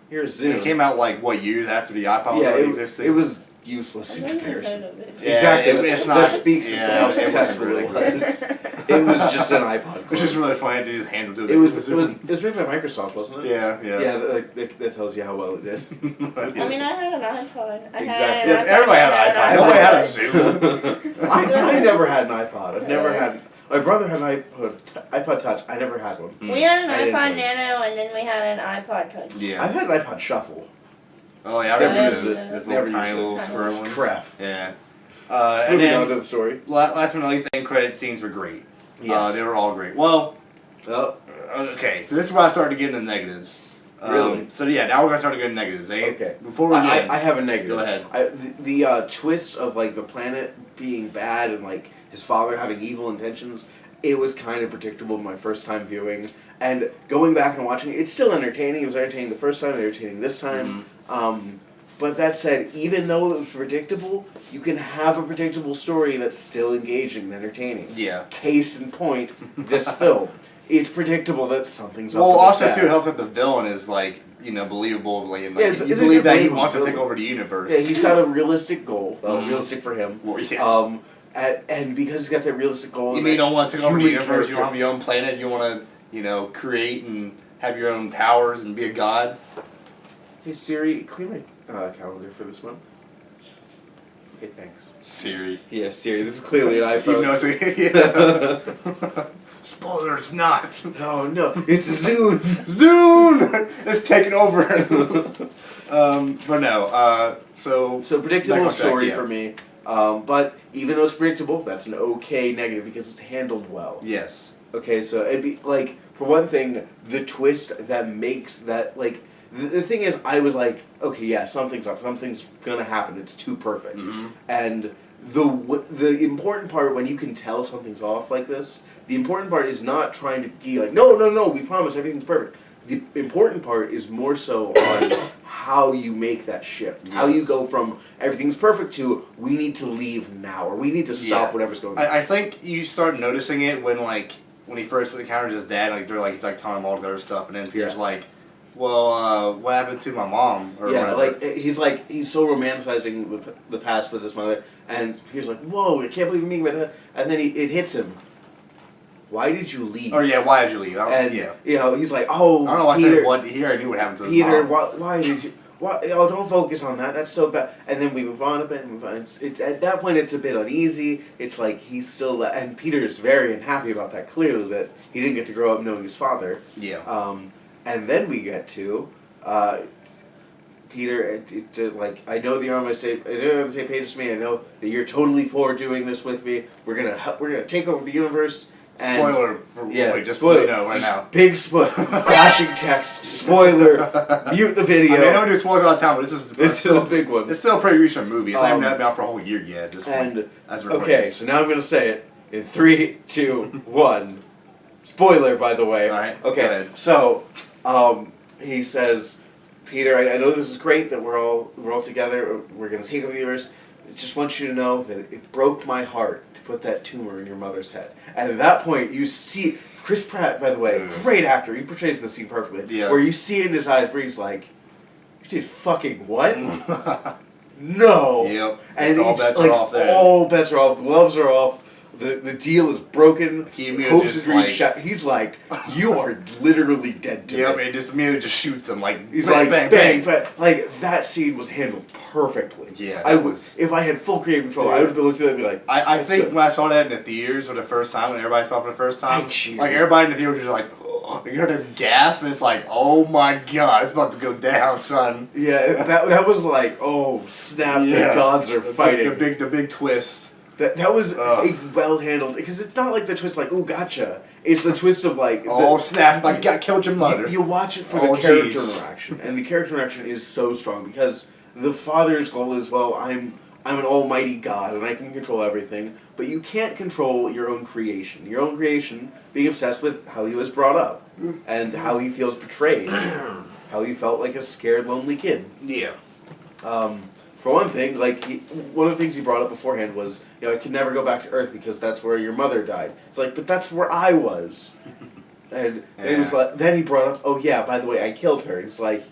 Speaker 2: here's Zune.
Speaker 1: It came out like what years after the iPod
Speaker 2: Yeah,
Speaker 1: already existed?
Speaker 2: it was useless in
Speaker 3: I've never
Speaker 2: comparison.
Speaker 3: heard of it.
Speaker 1: Yeah,
Speaker 2: Exactly.
Speaker 1: it's
Speaker 2: that
Speaker 1: not-
Speaker 2: speaks as to
Speaker 1: yeah,
Speaker 2: how
Speaker 1: it wasn't
Speaker 2: successful
Speaker 1: really
Speaker 2: it was. It was just an iPod.
Speaker 1: Which is really funny. They just hands it to
Speaker 2: It was made by Microsoft, wasn't it?
Speaker 1: Yeah.
Speaker 2: Yeah, that tells you how well it did.
Speaker 3: I mean, I had an iPod.
Speaker 2: Exactly.
Speaker 1: Yeah, everybody had an iPod. Nobody had a Zoom.
Speaker 2: I never had an iPod. I've never had. My brother had an iPod Touch. I never had one.
Speaker 3: We had
Speaker 2: I
Speaker 3: an
Speaker 2: didn't
Speaker 3: iPod
Speaker 2: think.
Speaker 3: Nano, and then we had an iPod Touch.
Speaker 1: Yeah.
Speaker 2: I've had an iPod Shuffle.
Speaker 1: Oh yeah, I
Speaker 3: Never
Speaker 1: remember
Speaker 3: used
Speaker 1: those.
Speaker 3: it.
Speaker 1: Those
Speaker 2: Never
Speaker 1: little tiny
Speaker 2: used it.
Speaker 1: little
Speaker 3: Tiny
Speaker 1: square
Speaker 3: little
Speaker 1: ones.
Speaker 2: Crap.
Speaker 1: Yeah. And
Speaker 2: Moving on
Speaker 1: then
Speaker 2: to the story.
Speaker 1: last but not least, the end credit scenes were great.
Speaker 2: Yes.
Speaker 1: They were all great. Well,
Speaker 2: Oh,
Speaker 1: okay, so this is where I started to get into negatives.
Speaker 2: Really?
Speaker 1: So yeah, now we're gonna start to get into negatives. Eh?
Speaker 2: okay.
Speaker 1: Before we get,
Speaker 2: I have a negative.
Speaker 1: Go ahead.
Speaker 2: The twist of the planet being bad and his father having evil intentions, it was kind of predictable my first time viewing. And going back and watching it, it's still entertaining. It was entertaining the first time, entertaining this time. But that said, even though it was predictable, you can have a predictable story that's still engaging and entertaining.
Speaker 1: Yeah.
Speaker 2: Case in point, this film. It's predictable that something's up.
Speaker 1: Well,
Speaker 2: with
Speaker 1: also
Speaker 2: his
Speaker 1: too,
Speaker 2: dad.
Speaker 1: it helps that the villain is believable. You
Speaker 2: it's a
Speaker 1: believe that he
Speaker 2: believable
Speaker 1: wants to take
Speaker 2: villain.
Speaker 1: over the universe.
Speaker 2: Yeah, he's got a realistic goal.
Speaker 1: Mhm.
Speaker 2: Realistic for him.
Speaker 1: Well, yeah.
Speaker 2: And because he's got that realistic goal,
Speaker 1: You
Speaker 2: and
Speaker 1: mean you
Speaker 2: that
Speaker 1: don't want to take over the
Speaker 2: human
Speaker 1: universe? You don't have
Speaker 2: character-
Speaker 1: your own planet. You want to, create and have your own powers and be a god.
Speaker 2: Hey Siri, clean my calendar for this month. Okay, thanks.
Speaker 1: Siri.
Speaker 2: Yeah, Siri. This is clearly an
Speaker 1: Even though
Speaker 2: iPhone.
Speaker 1: it's like, Spoiler, it's not.
Speaker 2: Oh no, it's Zune.
Speaker 1: Zune! It's taking over. But no, so
Speaker 2: Predictable
Speaker 1: back on track,
Speaker 2: story
Speaker 1: yeah.
Speaker 2: for me. But even though it's predictable, that's an okay negative because it's handled well.
Speaker 1: Yes.
Speaker 2: Okay, so it'd be for one thing, the twist that makes that the thing is, I was like, okay, yeah, something's up, something's gonna happen. It's too perfect, and the important part when you can tell something's off like this, the important part is not trying to be like, no, we promise everything's perfect. The important part is more so on how you make that shift, how you
Speaker 1: Yes.
Speaker 2: go from everything's perfect to we need to leave now or we need to stop whatever's going on.
Speaker 1: I think you start noticing it when he first encounters his dad, he's telling him all this other stuff, and then Peter's like, well, what happened to my mom? Or whatever.
Speaker 2: he's so romanticizing the past with his mother, and he's like, whoa, I can't believe you're meeting with that. And then it hits him. Why did you leave?
Speaker 1: Oh yeah, why did you leave?
Speaker 2: He's like, oh,
Speaker 1: I don't know why
Speaker 2: Peter,
Speaker 1: I said what here. I knew what happened to his
Speaker 2: Peter,
Speaker 1: mom.
Speaker 2: why did you? Why? Oh, don't focus on that. That's so bad. And then we move on a bit. And move on. At that point, it's a bit uneasy. It's like he's still, and Peter's very unhappy about that. Clearly, that he didn't get to grow up knowing his father.
Speaker 1: Yeah.
Speaker 2: And then we get to Peter. I know that you're on the same page as me. I know that you're totally for doing this with me. We're gonna take over the universe. And
Speaker 1: Spoiler. Just
Speaker 2: spoiler.
Speaker 1: so you know right now.
Speaker 2: Big spoiler. Flashing text. Spoiler. Mute the video.
Speaker 1: I don't do spoilers all the time, but this is
Speaker 2: a big one.
Speaker 1: It's still a pretty recent movie. It's not even been out for a whole year yet. At this point,
Speaker 2: And
Speaker 1: as we're
Speaker 2: okay, so now I'm gonna say it in 3, 2, 1. Spoiler, by the way.
Speaker 1: All right, go
Speaker 2: Okay.
Speaker 1: ahead.
Speaker 2: So, he says, Peter, I know this is great that we're all together. We're gonna take over the universe. I just want you to know that it broke my heart to put that tumor in your mother's head. And at that point, you see Chris Pratt, by the way, great actor. He portrays the scene perfectly.
Speaker 1: Yeah.
Speaker 2: Where you see it in his eyes, where he's like, "You did fucking what?" No.
Speaker 1: Yep.
Speaker 2: And
Speaker 1: all
Speaker 2: it's
Speaker 1: bets
Speaker 2: like
Speaker 1: are off there.
Speaker 2: all bets are off. Gloves are off. The deal is broken.
Speaker 1: He immediately just
Speaker 2: He's like, "You are literally dead to
Speaker 1: Yep,
Speaker 2: me."
Speaker 1: it just immediately just shoots him like
Speaker 2: He's
Speaker 1: bang,
Speaker 2: like,
Speaker 1: bang,
Speaker 2: bang,
Speaker 1: bang.
Speaker 2: but like that scene was handled perfectly.
Speaker 1: Yeah,
Speaker 2: I
Speaker 1: that
Speaker 2: was. If I had full creative control, I would have been looking at it and be like,
Speaker 1: I
Speaker 2: "That's
Speaker 1: think
Speaker 2: good."
Speaker 1: when I saw that in the theaters for the first time, when everybody saw it for the first time,
Speaker 2: I cheered.
Speaker 1: like everybody in the theater was just like, oh, you heard this gasp, and it's like, oh my god, it's about to go down, son.
Speaker 2: Yeah, that was like, oh snap! The gods are fighting.
Speaker 1: The big twist.
Speaker 2: That was a well handled, because it's not like the twist like, oh gotcha. It's the twist of like,
Speaker 1: oh snap! Like you got killed your mother.
Speaker 2: You watch it for the character interaction, and the character interaction is so strong because the father's goal is, well, I'm an almighty god and I can control everything, but you can't control your own creation. Your own creation being obsessed with how he was brought up and how he feels betrayed, how he felt like a scared, lonely kid.
Speaker 1: Yeah.
Speaker 2: For one thing, like one of the things he brought up beforehand was, I could never go back to Earth because that's where your mother died. It's like, but that's where I was. And it was like, then he brought up, oh yeah, by the way, I killed her. It's like,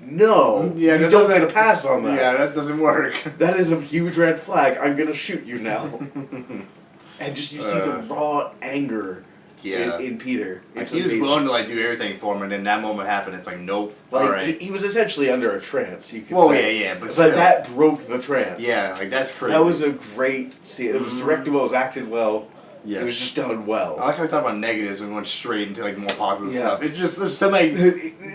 Speaker 2: no,
Speaker 1: yeah,
Speaker 2: you don't get a pass on that.
Speaker 1: Yeah, that doesn't work.
Speaker 2: That is a huge red flag. I'm gonna shoot you now. And just you see the raw anger in Peter.
Speaker 1: Like he was willing to like do everything for him, and then that moment happened. It's like, nope.
Speaker 2: Like
Speaker 1: all right.
Speaker 2: he was essentially under a trance. You could
Speaker 1: say.
Speaker 2: Yeah,
Speaker 1: but
Speaker 2: that broke the trance.
Speaker 1: Yeah, like that's crazy.
Speaker 2: That was a great scene. It was directed well. It was acted well. Yes. It was just done well.
Speaker 1: I like how we talk about negatives and went straight into like more positive stuff. It's just there's so many.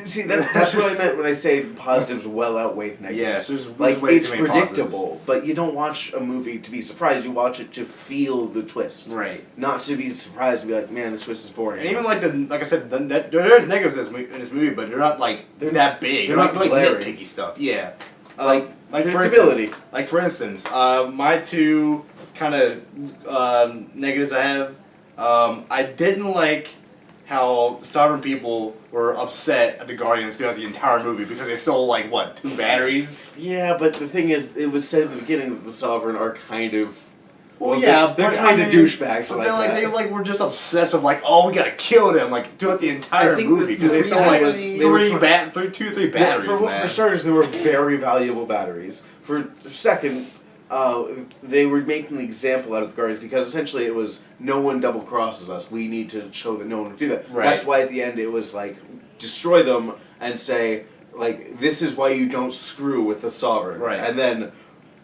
Speaker 2: See, that's what I meant when I say the positives well outweigh the negatives.
Speaker 1: Yes,
Speaker 2: like it's predictable, but you don't watch a movie to be surprised. You watch it to feel the twist,
Speaker 1: right? Not
Speaker 2: to be surprised and be like, man, this twist is boring.
Speaker 1: And even like I said, there's negatives in this movie, but they're not like that big. They're not like nitpicky stuff. Yeah, like for instance, my two kind of negatives I have. I didn't like how Sovereign people were upset at the Guardians throughout the entire movie because they stole like what, 2 batteries?
Speaker 2: Yeah, but the thing is, it was said at the beginning that the Sovereign are kind of.
Speaker 1: Well, yeah,
Speaker 2: they're kind of douchebags
Speaker 1: but
Speaker 2: like that.
Speaker 1: They like were just obsessed with like, oh, we gotta kill them like throughout the entire movie because they stole like 2 or 3 batteries.
Speaker 2: For starters, they were very valuable batteries. For second. They were making an example out of the Guardians because essentially it was no one double crosses us. We need to show that no one would do that. Right. That's why at the end it was like destroy them and say like this is why you don't screw with the Sovereign. Right. And then,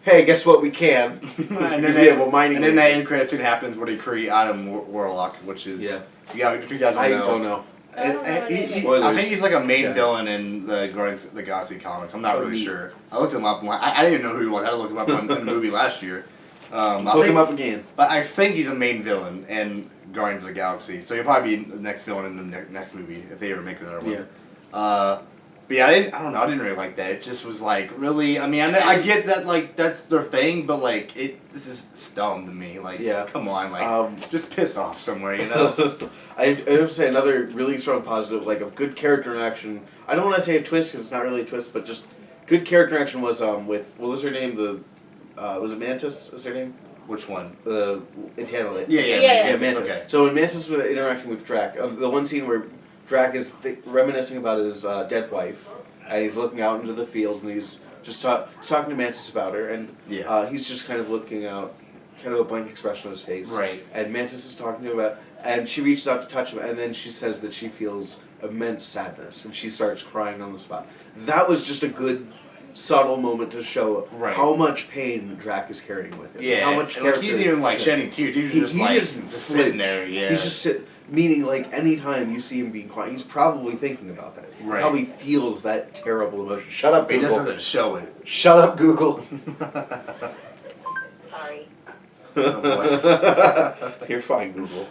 Speaker 2: hey, guess what? We can.
Speaker 1: And then that end credit scene happens where they create Adam Warlock, which is if you guys don't know. I think he's like a main villain in the Guardians of the Galaxy comic. I'm not really sure. I looked him up. I didn't even know who he was. I had to look him up in the movie last year.
Speaker 2: Look him up again.
Speaker 1: But I think he's a main villain in Guardians of the Galaxy. So he'll probably be the next villain in the next movie if they ever make another one. Yeah. But yeah, I don't know. I didn't really like that. It just was like really. I mean, I get that like that's their thing, but like this is dumb to me. Like, come on, like just piss off somewhere, you know.
Speaker 2: I have to say another really strong positive, like a good character interaction. I don't want to say a twist because it's not really a twist, but just good character interaction was with what was her name? Was it Mantis? Is her name?
Speaker 1: Which one?
Speaker 2: The Ethereal.
Speaker 3: Yeah.
Speaker 2: Mantis. Okay. So when Mantis was interacting with Drac, the one scene where Drac is reminiscing about his dead wife, and he's looking out into the field, and he's just talking to Mantis about her, and he's just kind of looking out, kind of a blank expression on his face.
Speaker 1: Right.
Speaker 2: And Mantis is talking to him about, and she reaches out to touch him, and then she says that she feels immense sadness, and she starts crying on the spot. That was just a good, subtle moment to show how much pain Drac is carrying with him.
Speaker 1: Yeah.
Speaker 2: How much
Speaker 1: and he didn't even like shedding tears. He was just sitting there. Yeah.
Speaker 2: He's just sitting. Meaning, like, anytime you see him being quiet, he's probably thinking about that. He probably feels that terrible emotion. Shut up, Google.
Speaker 1: He just doesn't show it.
Speaker 2: Shut up, Google.
Speaker 3: Sorry.
Speaker 2: You're fine, Google.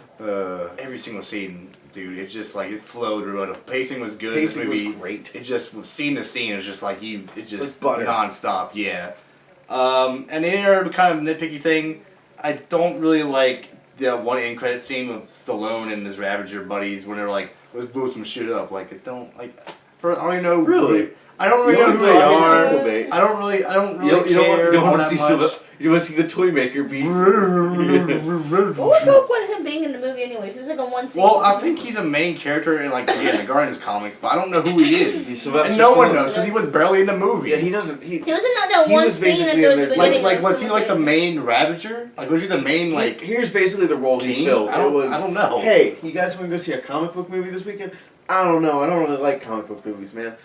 Speaker 1: Every single scene, dude, it's just like, it flowed. The pacing was good.
Speaker 2: Pacing was great.
Speaker 1: It just, scene to scene, it's just like,
Speaker 2: it's like
Speaker 1: non-stop, yeah. And the other kind of nitpicky thing, I don't really like the one end credit scene with Stallone and his Ravager buddies when they're like, let's blow some shit up. Like, I I don't even know.
Speaker 2: Really?
Speaker 1: I don't really
Speaker 2: You
Speaker 1: know
Speaker 2: don't
Speaker 1: who they
Speaker 2: really
Speaker 1: are.
Speaker 2: see Bait.
Speaker 1: I don't really
Speaker 2: You
Speaker 1: care.
Speaker 2: don't
Speaker 1: all
Speaker 2: want to
Speaker 1: that
Speaker 2: see
Speaker 1: much.
Speaker 2: you want to see the toy maker be.
Speaker 3: What was the point of him being in the movie anyways? He was like a one scene.
Speaker 1: Well, I think he's a main character in like the Guardians comics, but I don't know who he is.
Speaker 2: He's Sylvester
Speaker 1: and no one
Speaker 2: Stallone.
Speaker 1: knows because he was barely in the movie.
Speaker 2: Yeah, he doesn't.
Speaker 3: He was in that
Speaker 2: he
Speaker 3: one
Speaker 2: was
Speaker 3: scene at
Speaker 2: basically
Speaker 3: the
Speaker 2: in the-
Speaker 3: beginning.
Speaker 1: like
Speaker 3: of
Speaker 1: was he like the
Speaker 3: movie.
Speaker 1: main Ravager? Like was he the main like?
Speaker 2: Here's basically the role he
Speaker 1: King?
Speaker 2: filled.
Speaker 1: I don't know.
Speaker 2: Hey, you guys want to go see a comic book movie this weekend? I don't know. I don't really like comic book movies, man.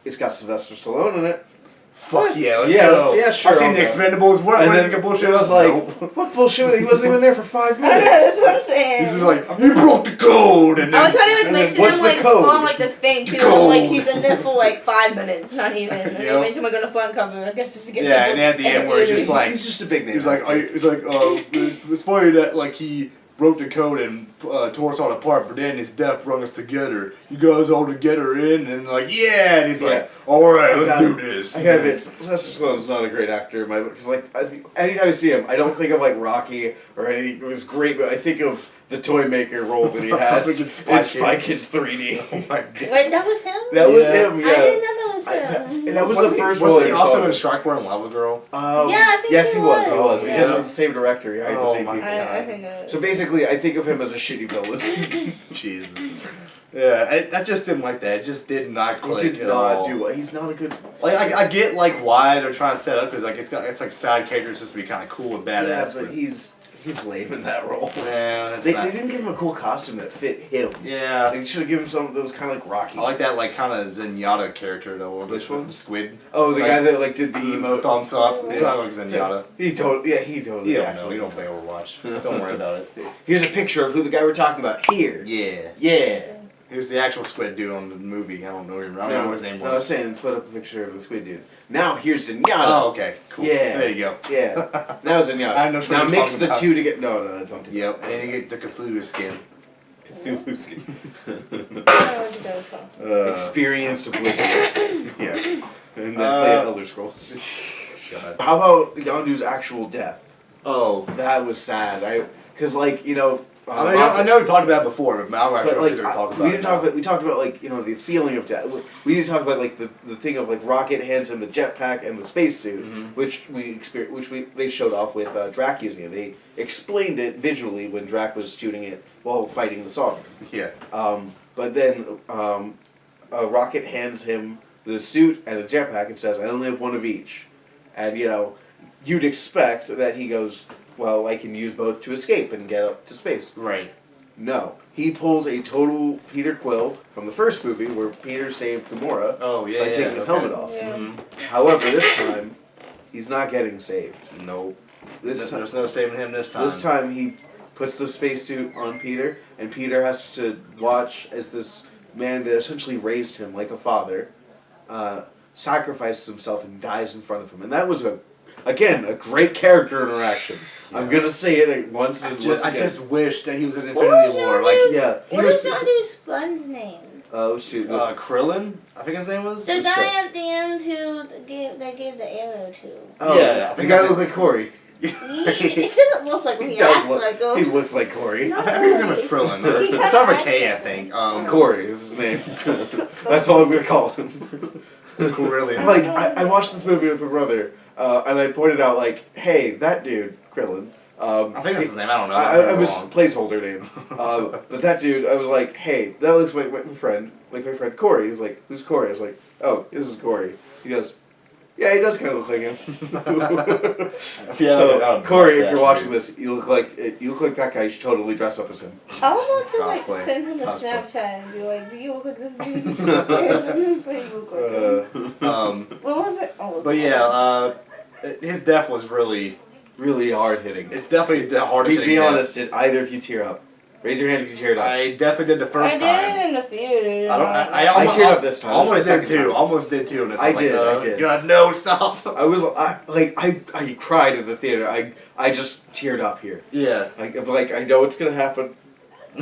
Speaker 2: It's got Sylvester Stallone in it.
Speaker 1: Fuck yeah, let's
Speaker 2: Yeah,
Speaker 1: go.
Speaker 2: yeah, sure,
Speaker 1: I've seen
Speaker 2: I'll
Speaker 1: the
Speaker 2: go.
Speaker 1: Expendables. What do you think of bullshit?
Speaker 2: It was like,
Speaker 1: Nope.
Speaker 2: what bullshit? He wasn't even there for 5
Speaker 3: I know, that's
Speaker 2: minutes.
Speaker 3: what I'm saying.
Speaker 1: He's like, he broke the code, and
Speaker 3: I like
Speaker 1: then,
Speaker 3: how he would
Speaker 1: and
Speaker 3: mention
Speaker 2: what's
Speaker 3: him
Speaker 2: the
Speaker 3: like
Speaker 2: code?
Speaker 3: on like the thing too.
Speaker 1: Code.
Speaker 3: Like he's in there for like 5 minutes, not even. And they
Speaker 1: Yep.
Speaker 3: mention him like on the front cover. I guess just to get
Speaker 1: Yeah,
Speaker 3: the
Speaker 1: and at the end where it's just like-
Speaker 2: He's just a big name.
Speaker 1: he's like, it's funny that like he broke the code and tore us all apart, but then his death brought us together. You guys all together in, and like, yeah, and he's like, all right, let's do this.
Speaker 2: I gotta admit, Sylvester Stallone's not a great actor in my book because, like, I think anytime I see him, I don't think of like Rocky or anything. It was great, but I think of the toy maker role that he had
Speaker 1: Fucking
Speaker 2: in
Speaker 1: Spy
Speaker 2: Spy
Speaker 1: Kids.
Speaker 2: Kids 3D.
Speaker 1: Oh my god.
Speaker 3: Wait, that was him?
Speaker 2: That was
Speaker 1: Yeah.
Speaker 2: him.
Speaker 3: I
Speaker 2: Yeah,
Speaker 3: didn't know that was him.
Speaker 2: that was the first role.
Speaker 1: Was
Speaker 2: I
Speaker 1: he
Speaker 2: ever
Speaker 1: also
Speaker 2: saw
Speaker 1: in
Speaker 2: him.
Speaker 1: Sharkboy and Lava Girl?
Speaker 3: Yeah, I think
Speaker 2: yes,
Speaker 3: he
Speaker 2: he was.
Speaker 3: was.
Speaker 2: He was
Speaker 3: Yeah.
Speaker 2: because it was the same director. He hired the
Speaker 1: Oh
Speaker 2: same
Speaker 1: my
Speaker 2: people.
Speaker 3: I think it was.
Speaker 2: So basically, I think of him as a shitty villain.
Speaker 1: Jesus. Yeah, I just didn't like that. It just did not
Speaker 2: He
Speaker 1: click
Speaker 2: did
Speaker 1: at
Speaker 2: not
Speaker 1: all.
Speaker 2: do well. He's not a good.
Speaker 1: Like I get like why they're trying to set up because like it's like side characters just to be kind of cool and
Speaker 2: Yeah,
Speaker 1: badass.
Speaker 2: but he's lame in that role.
Speaker 1: Yeah,
Speaker 2: They didn't give him a cool costume that fit him.
Speaker 1: Yeah,
Speaker 2: They should have given him something that was kind of like Rocky.
Speaker 1: I like that like kind of Zenyatta character though.
Speaker 2: Which one?
Speaker 1: The squid.
Speaker 2: Oh, the
Speaker 1: Like,
Speaker 2: guy that like did the emote.
Speaker 1: thumbs up.
Speaker 3: Yeah.
Speaker 1: Kind of like Zenyatta.
Speaker 2: He totally.
Speaker 1: You don't know.
Speaker 2: actually-
Speaker 1: You don't play Overwatch. Don't worry about it.
Speaker 2: Here's a picture of who the guy we're talking about here.
Speaker 1: Yeah.
Speaker 2: Yeah.
Speaker 1: Here's the actual squid dude on the movie. I don't know what his name
Speaker 2: No, I was
Speaker 1: was.
Speaker 2: saying put up a picture of the squid dude. Now here's Zenyatta.
Speaker 1: Oh, okay. Cool.
Speaker 2: Yeah.
Speaker 1: There you go.
Speaker 2: Yeah. Now Zenyatta.
Speaker 1: I know what
Speaker 2: now
Speaker 1: you're
Speaker 2: mix
Speaker 1: talking
Speaker 2: the
Speaker 1: about.
Speaker 2: two to get. No, don't do
Speaker 1: Yep. And then you get the Cthulhu skin.
Speaker 2: Cthulhu skin.
Speaker 3: I don't know what you guys talking.
Speaker 2: Experience Oblivion.
Speaker 1: Yeah.
Speaker 2: And then play Elder Scrolls.
Speaker 1: God.
Speaker 2: How about Yondu's actual death?
Speaker 1: Oh.
Speaker 2: That was sad. Because like
Speaker 1: I know we talked about it before, but now we're actually
Speaker 2: But like
Speaker 1: going to talk about
Speaker 2: we
Speaker 1: it.
Speaker 2: didn't talk about we talked about like the feeling of death. We didn't talk about like the thing of like Rocket hands him the jetpack and the spacesuit, which they showed off with Drac using it. They explained it visually when Drac was shooting it while fighting the Sovereign.
Speaker 1: Yeah.
Speaker 2: But then Rocket hands him the suit and the jetpack and says, "I only have one of each," and you'd expect that he goes, "Well, I can use both to escape and get up to space."
Speaker 1: Right.
Speaker 2: No. He pulls a total Peter Quill from the first movie where Peter saved Gamora
Speaker 1: Oh, yeah.
Speaker 2: by taking his helmet off.
Speaker 3: Yeah.
Speaker 2: However, this time, he's not getting saved.
Speaker 1: Nope.
Speaker 2: This time,
Speaker 1: There's no saving him this time.
Speaker 2: this time he puts the spacesuit on Peter, and Peter has to watch as this man that essentially raised him like a father sacrifices himself and dies in front of him. And that was a great character interaction.
Speaker 1: Yeah.
Speaker 2: I'm gonna say it once and once
Speaker 1: I
Speaker 2: again.
Speaker 1: just wish that he was in
Speaker 3: What
Speaker 1: Infinity
Speaker 3: was
Speaker 1: War.
Speaker 3: Yondu's-
Speaker 1: Like,
Speaker 2: yeah.
Speaker 1: he
Speaker 3: What
Speaker 1: was.
Speaker 3: is Yondu's friend's name?
Speaker 2: Oh shoot!
Speaker 1: Krillin? I think his name was?
Speaker 3: The
Speaker 2: Which
Speaker 3: guy
Speaker 2: guy?
Speaker 3: at the end who they gave the arrow to.
Speaker 2: Oh,
Speaker 1: Yeah, I
Speaker 2: the
Speaker 1: think
Speaker 2: guy
Speaker 1: that's
Speaker 2: looked like Corey.
Speaker 3: He doesn't look like him. He acts like him.
Speaker 2: He looks like Corey.
Speaker 3: No.
Speaker 1: I think his name was Krillin. Or,
Speaker 3: He kinda
Speaker 1: it's over
Speaker 3: acts
Speaker 1: K, I
Speaker 3: like
Speaker 1: think.
Speaker 2: Corey is his name. That's all I'm gonna call him.
Speaker 1: Krillin.
Speaker 2: Like I watched this movie with my brother, and I pointed out like, hey, that dude, Krillin.
Speaker 1: I think that's his name. I don't know.
Speaker 2: I was placeholder name. But that dude, I was like, hey, that looks like my friend Corey. He was like, who's Corey? I was like, oh, this is Corey. He goes, yeah, he does kind of look like him. So Corey, if you're watching this, you look like that guy. You should totally dress up as him.
Speaker 3: I want to
Speaker 1: Cosplay.
Speaker 3: send him a
Speaker 1: Cosplay.
Speaker 3: Snapchat and be like, "Do you look like this dude?" Say you look like him. What was it? Oh,
Speaker 1: But yeah, his death was really.
Speaker 2: Really hard hitting.
Speaker 1: It's definitely the hardest.
Speaker 2: Be
Speaker 1: hitting death.
Speaker 2: honest. Did either of you tear up? Raise your hand if you teared up.
Speaker 1: I definitely did the first
Speaker 3: I
Speaker 1: time.
Speaker 3: did it in the theater.
Speaker 1: I
Speaker 2: I teared up this time. This
Speaker 1: Almost
Speaker 2: was my
Speaker 1: did
Speaker 2: second
Speaker 1: too.
Speaker 2: time.
Speaker 1: Almost did too. And it's
Speaker 2: I
Speaker 1: like,
Speaker 2: did.
Speaker 1: God, no, stop.
Speaker 2: I cried in the theater. I just teared up here.
Speaker 1: Yeah.
Speaker 2: Like I know it's gonna happen.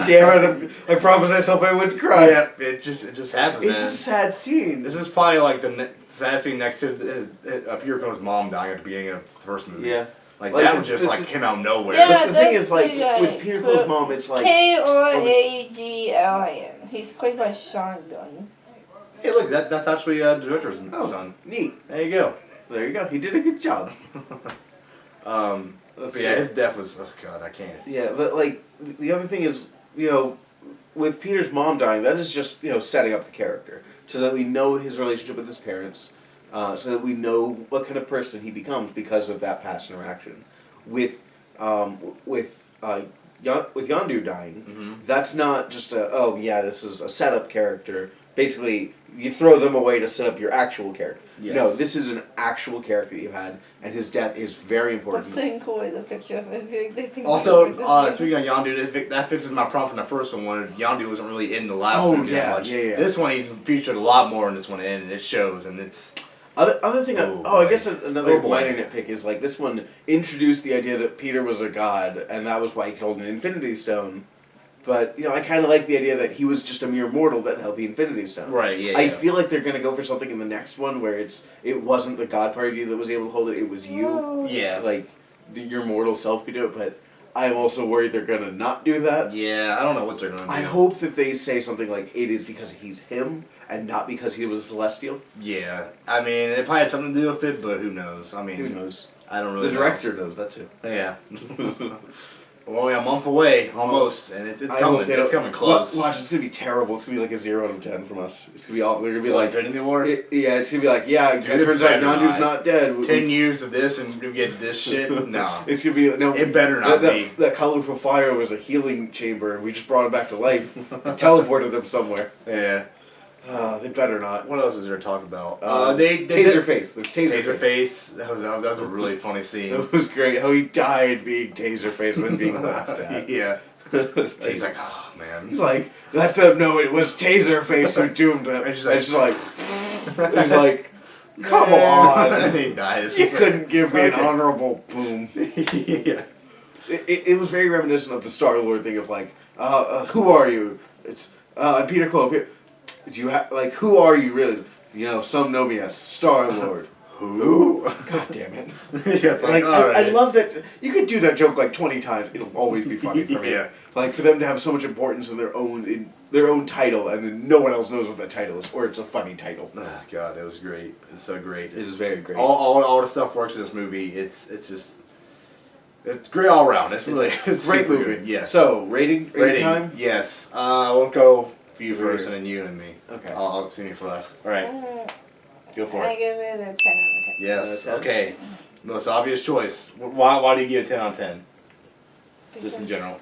Speaker 2: Damn it! I promised myself I wouldn't cry.
Speaker 1: Yeah, it just happens,
Speaker 2: It's
Speaker 1: man.
Speaker 2: a sad scene.
Speaker 1: This is probably like the saddest scene next to Peter Quill's mom dying at the beginning of the first movie.
Speaker 2: Yeah.
Speaker 1: Like
Speaker 2: Like,
Speaker 1: that was
Speaker 2: the-
Speaker 1: just like came out of nowhere.
Speaker 3: Yeah.
Speaker 2: But the thing
Speaker 3: that's
Speaker 2: is, like,
Speaker 3: the guy.
Speaker 2: with Peter Quill's mom, it's like
Speaker 3: K-R-A-G-L-I-N. He's played by Sean Gunn.
Speaker 1: Hey, look, that's actually the director's son.
Speaker 2: Neat.
Speaker 1: There you go.
Speaker 2: There you go. He did a good job.
Speaker 1: But yeah, his death was, oh god, I can't.
Speaker 2: Yeah, but like the other thing is, with Peter's mom dying, that is just setting up the character so that we know his relationship with his parents, so that we know what kind of person he becomes because of that past interaction. With Yondu dying, that's not just this is a setup character. Basically, you throw them away to set up your actual character.
Speaker 1: Yes.
Speaker 2: No, this is an actual character that you had, and his death is very important.
Speaker 3: What's saying cool is a picture of it. They think
Speaker 1: Also, speaking of Yondu, that fixes my problem from the first one when Yondu wasn't really in the last movie that much.
Speaker 2: Yeah.
Speaker 1: This one, he's featured a lot more in this one, and it shows, and it's...
Speaker 2: Other thing, I guess another
Speaker 1: boy.
Speaker 2: minor nitpick is like this one introduced the idea that Peter was a god, and that was why he held an Infinity Stone. But I kind of like the idea that he was just a mere mortal that held the Infinity Stone.
Speaker 1: Right. Yeah.
Speaker 2: I feel like they're gonna go for something in the next one where it wasn't the god part of you that was able to hold it; it was you.
Speaker 3: Oh.
Speaker 1: Yeah.
Speaker 2: Like your mortal self could do it, but I'm also worried they're gonna not do that.
Speaker 1: Yeah, I don't know what they're gonna do.
Speaker 2: I hope that they say something like it is because he's him and not because he was a Celestial.
Speaker 1: Yeah, I mean, it probably had something to do with it, but who knows? I mean,
Speaker 2: Who knows?
Speaker 1: I don't really.
Speaker 2: The director knows. That's it.
Speaker 1: Yeah. We're only a month away, almost, and it's coming. It's coming close.
Speaker 2: Watch, it's gonna be terrible. It's gonna be like a 0 out of 10 from us. It's gonna be all. They're gonna be
Speaker 1: Like
Speaker 2: like,
Speaker 1: Infinity War.
Speaker 2: it's gonna be like, it turns out
Speaker 1: better
Speaker 2: Yondu's
Speaker 1: not.
Speaker 2: not dead.
Speaker 1: 10 years of this, and we get this shit. No,
Speaker 2: It's gonna be no.
Speaker 1: it better not be.
Speaker 2: That colorful fire was a healing chamber, and we just brought him back to life. Teleported him somewhere.
Speaker 1: Yeah.
Speaker 2: They better not.
Speaker 1: What else is there to talk about?
Speaker 2: They
Speaker 1: Taser
Speaker 2: taser face. There's taser face.
Speaker 1: That was a really funny scene.
Speaker 2: It was great how he died being taser face and then being laughed at.
Speaker 1: Yeah. He's like, oh man.
Speaker 2: He's like, let them know it was taser face who doomed him. And she's like, he's like, come on.
Speaker 1: And he dies.
Speaker 2: You couldn't give me an honorable boom.
Speaker 1: Yeah.
Speaker 2: It was very reminiscent of the Star-Lord thing of like, who are you? It's Peter Quill. Do you who are you really? Some know me as Star-Lord.
Speaker 1: Who?
Speaker 2: God damn it.
Speaker 1: Yeah, it's
Speaker 2: I love that. You could do that joke like 20 times. It'll always be funny for me.
Speaker 1: Yeah.
Speaker 2: Like for them to have so much importance in their own title, and then no one else knows what that title is, or it's a funny title.
Speaker 1: Oh, God, it was great. It was so great.
Speaker 2: It was very great.
Speaker 1: All the stuff works in this movie. It's great all around. It's
Speaker 2: great movie.
Speaker 1: Good. Yes.
Speaker 2: So rating time.
Speaker 1: Yes. We'll go for you first, and then you and me.
Speaker 2: Okay.
Speaker 1: I'll see me for last. All right. Go for
Speaker 3: I
Speaker 1: it.
Speaker 3: give it a 10 out of 10.
Speaker 1: Yes.
Speaker 2: 10?
Speaker 1: Okay. Most obvious choice. Why do you give it 10 out of 10? Just in general.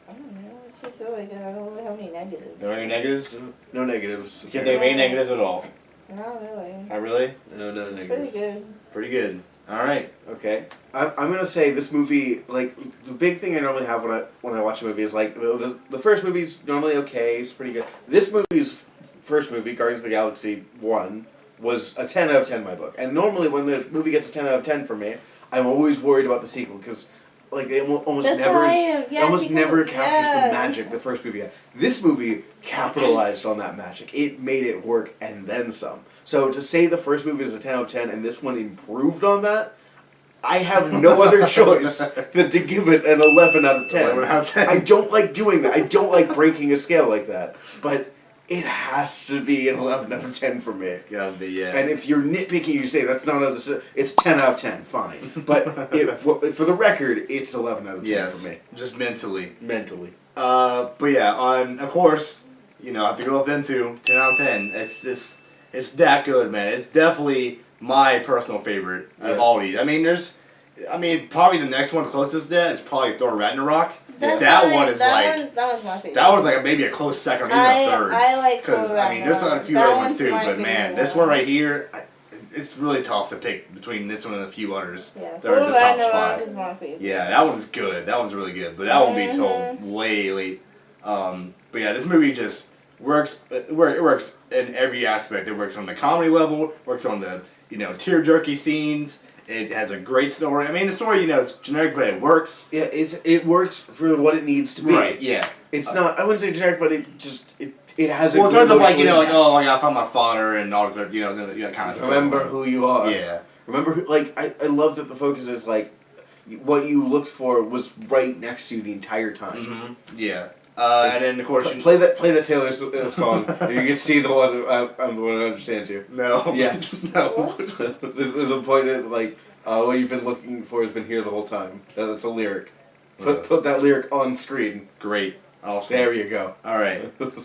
Speaker 3: I don't know. It's just really good. I don't really have any negatives.
Speaker 1: There are any negatives?
Speaker 2: No negatives.
Speaker 1: You can't think of any negatives at all.
Speaker 3: Not really.
Speaker 1: Not really?
Speaker 2: No
Speaker 3: It's
Speaker 2: negatives.
Speaker 3: pretty good.
Speaker 1: Pretty good. All right.
Speaker 2: Okay, I'm gonna say this movie, like the big thing I normally have when I watch a movie is like the first movie's normally okay, it's pretty good. This movie's first movie, Guardians of the Galaxy 1, was a 10 out of 10 in my book. And normally when the movie gets a 10 out of 10 for me, I'm always worried about the sequel because like it almost
Speaker 3: That's
Speaker 2: never
Speaker 3: how I am. Yes,
Speaker 2: almost never captures
Speaker 3: yeah.
Speaker 2: the magic the first movie had. This movie capitalized on that magic. It made it work and then some. So to say the first movie is a 10 out of 10 and this one improved on that, I have no other choice than to give it an 11 out of 10.
Speaker 1: 11 out of 10.
Speaker 2: I don't like doing that. I don't like breaking a scale like that. But it has to be an 11 out of 10 for me.
Speaker 1: It's gotta be, yeah.
Speaker 2: And if you're nitpicking, you say that's not it's 10 out of 10, fine. But for the record, it's 11 out of 10 for me.
Speaker 1: Just mentally.
Speaker 2: Mentally.
Speaker 1: But yeah, of course, I have to go with them too. 10 out of 10. It's that good, man. It's definitely my personal favorite of all these. Probably the next one closest to that is probably Thor Ragnarok. That one is
Speaker 3: that one's my favorite.
Speaker 1: That one's like maybe a close second, or even a third.
Speaker 3: I like Thor
Speaker 1: Ragnarok. There's a few
Speaker 3: that
Speaker 1: other ones too,
Speaker 3: my
Speaker 1: but man,
Speaker 3: favorite
Speaker 1: this one right here, it's really tough to pick between this one and a few others.
Speaker 3: Yeah,
Speaker 1: They're
Speaker 3: Thor
Speaker 1: at the top
Speaker 3: Ragnarok
Speaker 1: spot.
Speaker 3: is my favorite.
Speaker 1: Yeah, that one's good. That one's really good, but that won't be told way late. But yeah, this movie just works. It works in every aspect. It works on the comedy level. Works on the tear-jerky scenes. It has a great story. The story is generic, but it works.
Speaker 2: Yeah, it works for what it needs to be.
Speaker 1: Right. Yeah.
Speaker 2: It's not. I wouldn't say generic, but it has.
Speaker 1: Well, in terms of I
Speaker 2: gotta
Speaker 1: find my father and all this, kind of stuff.
Speaker 2: Remember who you are.
Speaker 1: Yeah.
Speaker 2: Remember who, I love that the focus is like, what you looked for was right next to you the entire time.
Speaker 1: Mm-hmm. Yeah. And then of course
Speaker 2: play that Taylor Swift song. And you can see the one I'm the one that understands you.
Speaker 1: No.
Speaker 2: Yes.
Speaker 1: No.
Speaker 2: There's a point that like what you've been looking for has been here the whole time. That's a lyric. Put that lyric on screen.
Speaker 1: Great. Awesome.
Speaker 2: There you go.
Speaker 1: All right. But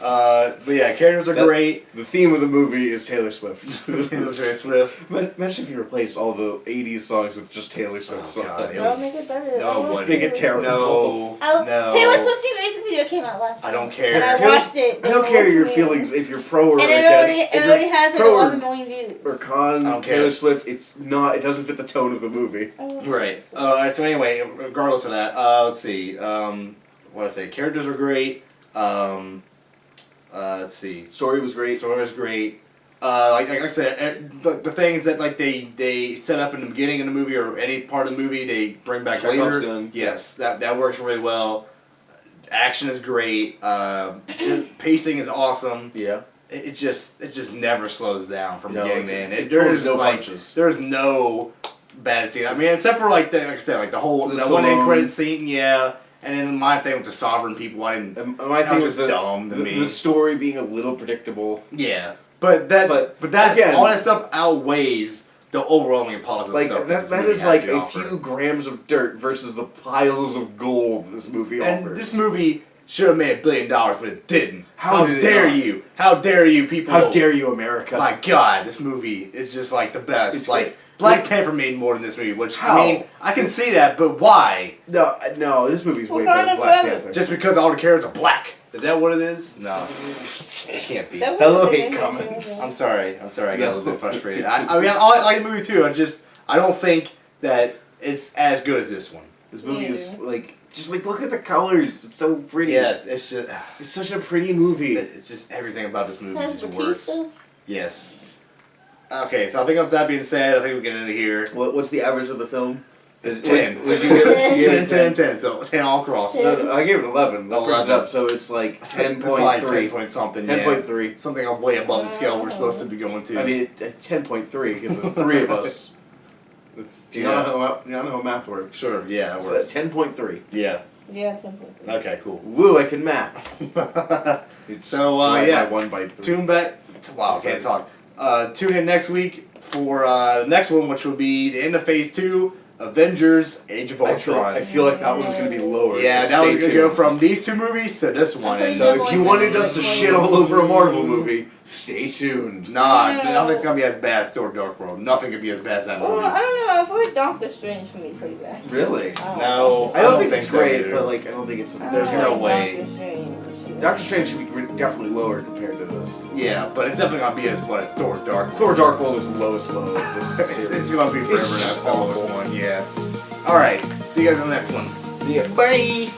Speaker 1: yeah, characters are great.
Speaker 2: The theme of the movie is Taylor Swift.
Speaker 1: Taylor Swift.
Speaker 2: Imagine if you replaced all the '80s songs with just Taylor Swift songs.
Speaker 1: God,
Speaker 3: That would make it better.
Speaker 1: No, what?
Speaker 2: Make it terrible.
Speaker 1: No. No.
Speaker 3: Taylor Swift's new music video came out last night.
Speaker 1: I don't care.
Speaker 3: And I
Speaker 2: Taylor-
Speaker 3: watched it.
Speaker 2: I don't care your feelings if you're pro or
Speaker 3: And
Speaker 2: against.
Speaker 3: it already has like
Speaker 2: pro or-
Speaker 3: 11 million views.
Speaker 2: Or con
Speaker 1: I don't care.
Speaker 2: Taylor Swift, it's not. It doesn't fit the tone of the movie.
Speaker 1: Right. So anyway, regardless of that, let's see. What did I say? Characters are great. Let's see.
Speaker 2: Story was great.
Speaker 1: Story was great. Like I said, the things that like they set up in the beginning of the movie or any part of the movie they bring back
Speaker 2: Chekhov's
Speaker 1: later.
Speaker 2: gun.
Speaker 1: Yes, that works really well. Action is great. Pacing is awesome.
Speaker 2: Yeah.
Speaker 1: It just never slows down from
Speaker 2: No,
Speaker 1: beginning
Speaker 2: it
Speaker 1: to
Speaker 2: just-
Speaker 1: end.
Speaker 2: it
Speaker 1: There's
Speaker 2: pulls no
Speaker 1: like
Speaker 2: punches.
Speaker 1: there's no bad scene. I mean, except for like I said, like the whole
Speaker 2: The
Speaker 1: that one end
Speaker 2: Stallone.
Speaker 1: credit scene, yeah. And then my thing with the sovereign people, I didn't.
Speaker 2: And my
Speaker 1: That
Speaker 2: thing
Speaker 1: was
Speaker 2: was
Speaker 1: dumb to me.
Speaker 2: the story being a little predictable.
Speaker 1: Yeah, but that
Speaker 2: again-
Speaker 1: all that stuff outweighs the overwhelming positive
Speaker 2: Like
Speaker 1: stuff.
Speaker 2: that
Speaker 1: this movie
Speaker 2: is
Speaker 1: has
Speaker 2: like
Speaker 1: to
Speaker 2: a
Speaker 1: offer.
Speaker 2: few grams of dirt versus the piles of gold this movie
Speaker 1: And
Speaker 2: offers.
Speaker 1: this movie should have made $1 billion, but it didn't.
Speaker 2: How did it
Speaker 1: dare
Speaker 2: not?
Speaker 1: you? How dare you, people?
Speaker 2: How dare you, America?
Speaker 1: My God, this movie is just like the best.
Speaker 2: It's
Speaker 1: like
Speaker 2: great.
Speaker 1: Black Panther made more than this movie, which
Speaker 2: How?
Speaker 1: I mean, I can see that, but why?
Speaker 2: No, this movie's way
Speaker 3: Wakanda
Speaker 2: better than Black
Speaker 3: forever.
Speaker 2: Panther.
Speaker 1: Just because all the characters are black? Is that what it is? No, it can't be.
Speaker 3: That
Speaker 2: Hello,
Speaker 3: would've
Speaker 2: hate
Speaker 3: been
Speaker 2: comments.
Speaker 1: I'm sorry. I got a little bit frustrated. I mean, I like the movie too. I don't think that it's as good as this one.
Speaker 2: This movie is
Speaker 3: Yeah.
Speaker 2: like just like look at the colors. It's so pretty.
Speaker 1: Yes, it's just
Speaker 2: It's such a pretty movie.
Speaker 1: it's just everything about this movie
Speaker 3: Has
Speaker 1: just
Speaker 3: the
Speaker 1: works.
Speaker 3: pizza.
Speaker 1: Yes. Okay, so I think with that being said, I think we get into here.
Speaker 2: What's the average of the film?
Speaker 1: It's 10.
Speaker 2: Would you give it
Speaker 3: 10.
Speaker 2: you give it
Speaker 1: 10, 10, 10, so 10 all across.
Speaker 3: 10.
Speaker 2: So I gave it 11. That brings it
Speaker 1: 11.
Speaker 2: up, so it's like
Speaker 1: It's like 10
Speaker 2: 10.3.
Speaker 1: point something, yeah.
Speaker 2: 10.3.
Speaker 1: Something way above the scale we're supposed to be going to.
Speaker 2: I mean, 10.3 because there's 3 of us. Do you know how math works?
Speaker 1: Sure, yeah, that
Speaker 2: So
Speaker 1: works.
Speaker 2: 10.3.
Speaker 1: Yeah.
Speaker 3: Yeah, 10.3.
Speaker 1: Okay, cool.
Speaker 2: Woo, I can math.
Speaker 1: So,
Speaker 2: Divide
Speaker 1: yeah.
Speaker 2: by 1 by 3.
Speaker 1: Tune back. Wow, can't talk. Tune in next week for the next one, which will be the end of Phase 2, Avengers: Age of
Speaker 2: I feel
Speaker 1: Ultron.
Speaker 2: like that one's going to be lower.
Speaker 1: Yeah,
Speaker 2: so
Speaker 1: that one's
Speaker 2: stay
Speaker 1: gonna go
Speaker 2: tuned.
Speaker 1: from these 2 movies to this one. And
Speaker 2: So if you wanted us to shit all over a Marvel movie, stay tuned.
Speaker 1: nah,
Speaker 3: No.
Speaker 1: nothing's gonna be as bad as Thor: Dark World. Nothing could be as bad as that
Speaker 3: Well,
Speaker 1: movie.
Speaker 3: I don't know. I've heard Doctor Strange for me is pretty bad.
Speaker 2: Really?
Speaker 1: No,
Speaker 2: I don't think it's
Speaker 1: so
Speaker 2: great,
Speaker 1: either.
Speaker 2: but like I don't think it's.
Speaker 1: There's no way.
Speaker 3: Doctor Strange.
Speaker 2: Doctor Strange should be definitely lower compared to this.
Speaker 1: Yeah, but it's definitely gonna be as what as Thor: Dark.
Speaker 2: Thor: Dark World is the lowest low of this series.
Speaker 1: It's gonna be forever
Speaker 2: It's just
Speaker 1: that lowest
Speaker 2: awful.
Speaker 1: one. Yeah. All right. See you guys on the next one.
Speaker 2: See ya.
Speaker 1: Bye.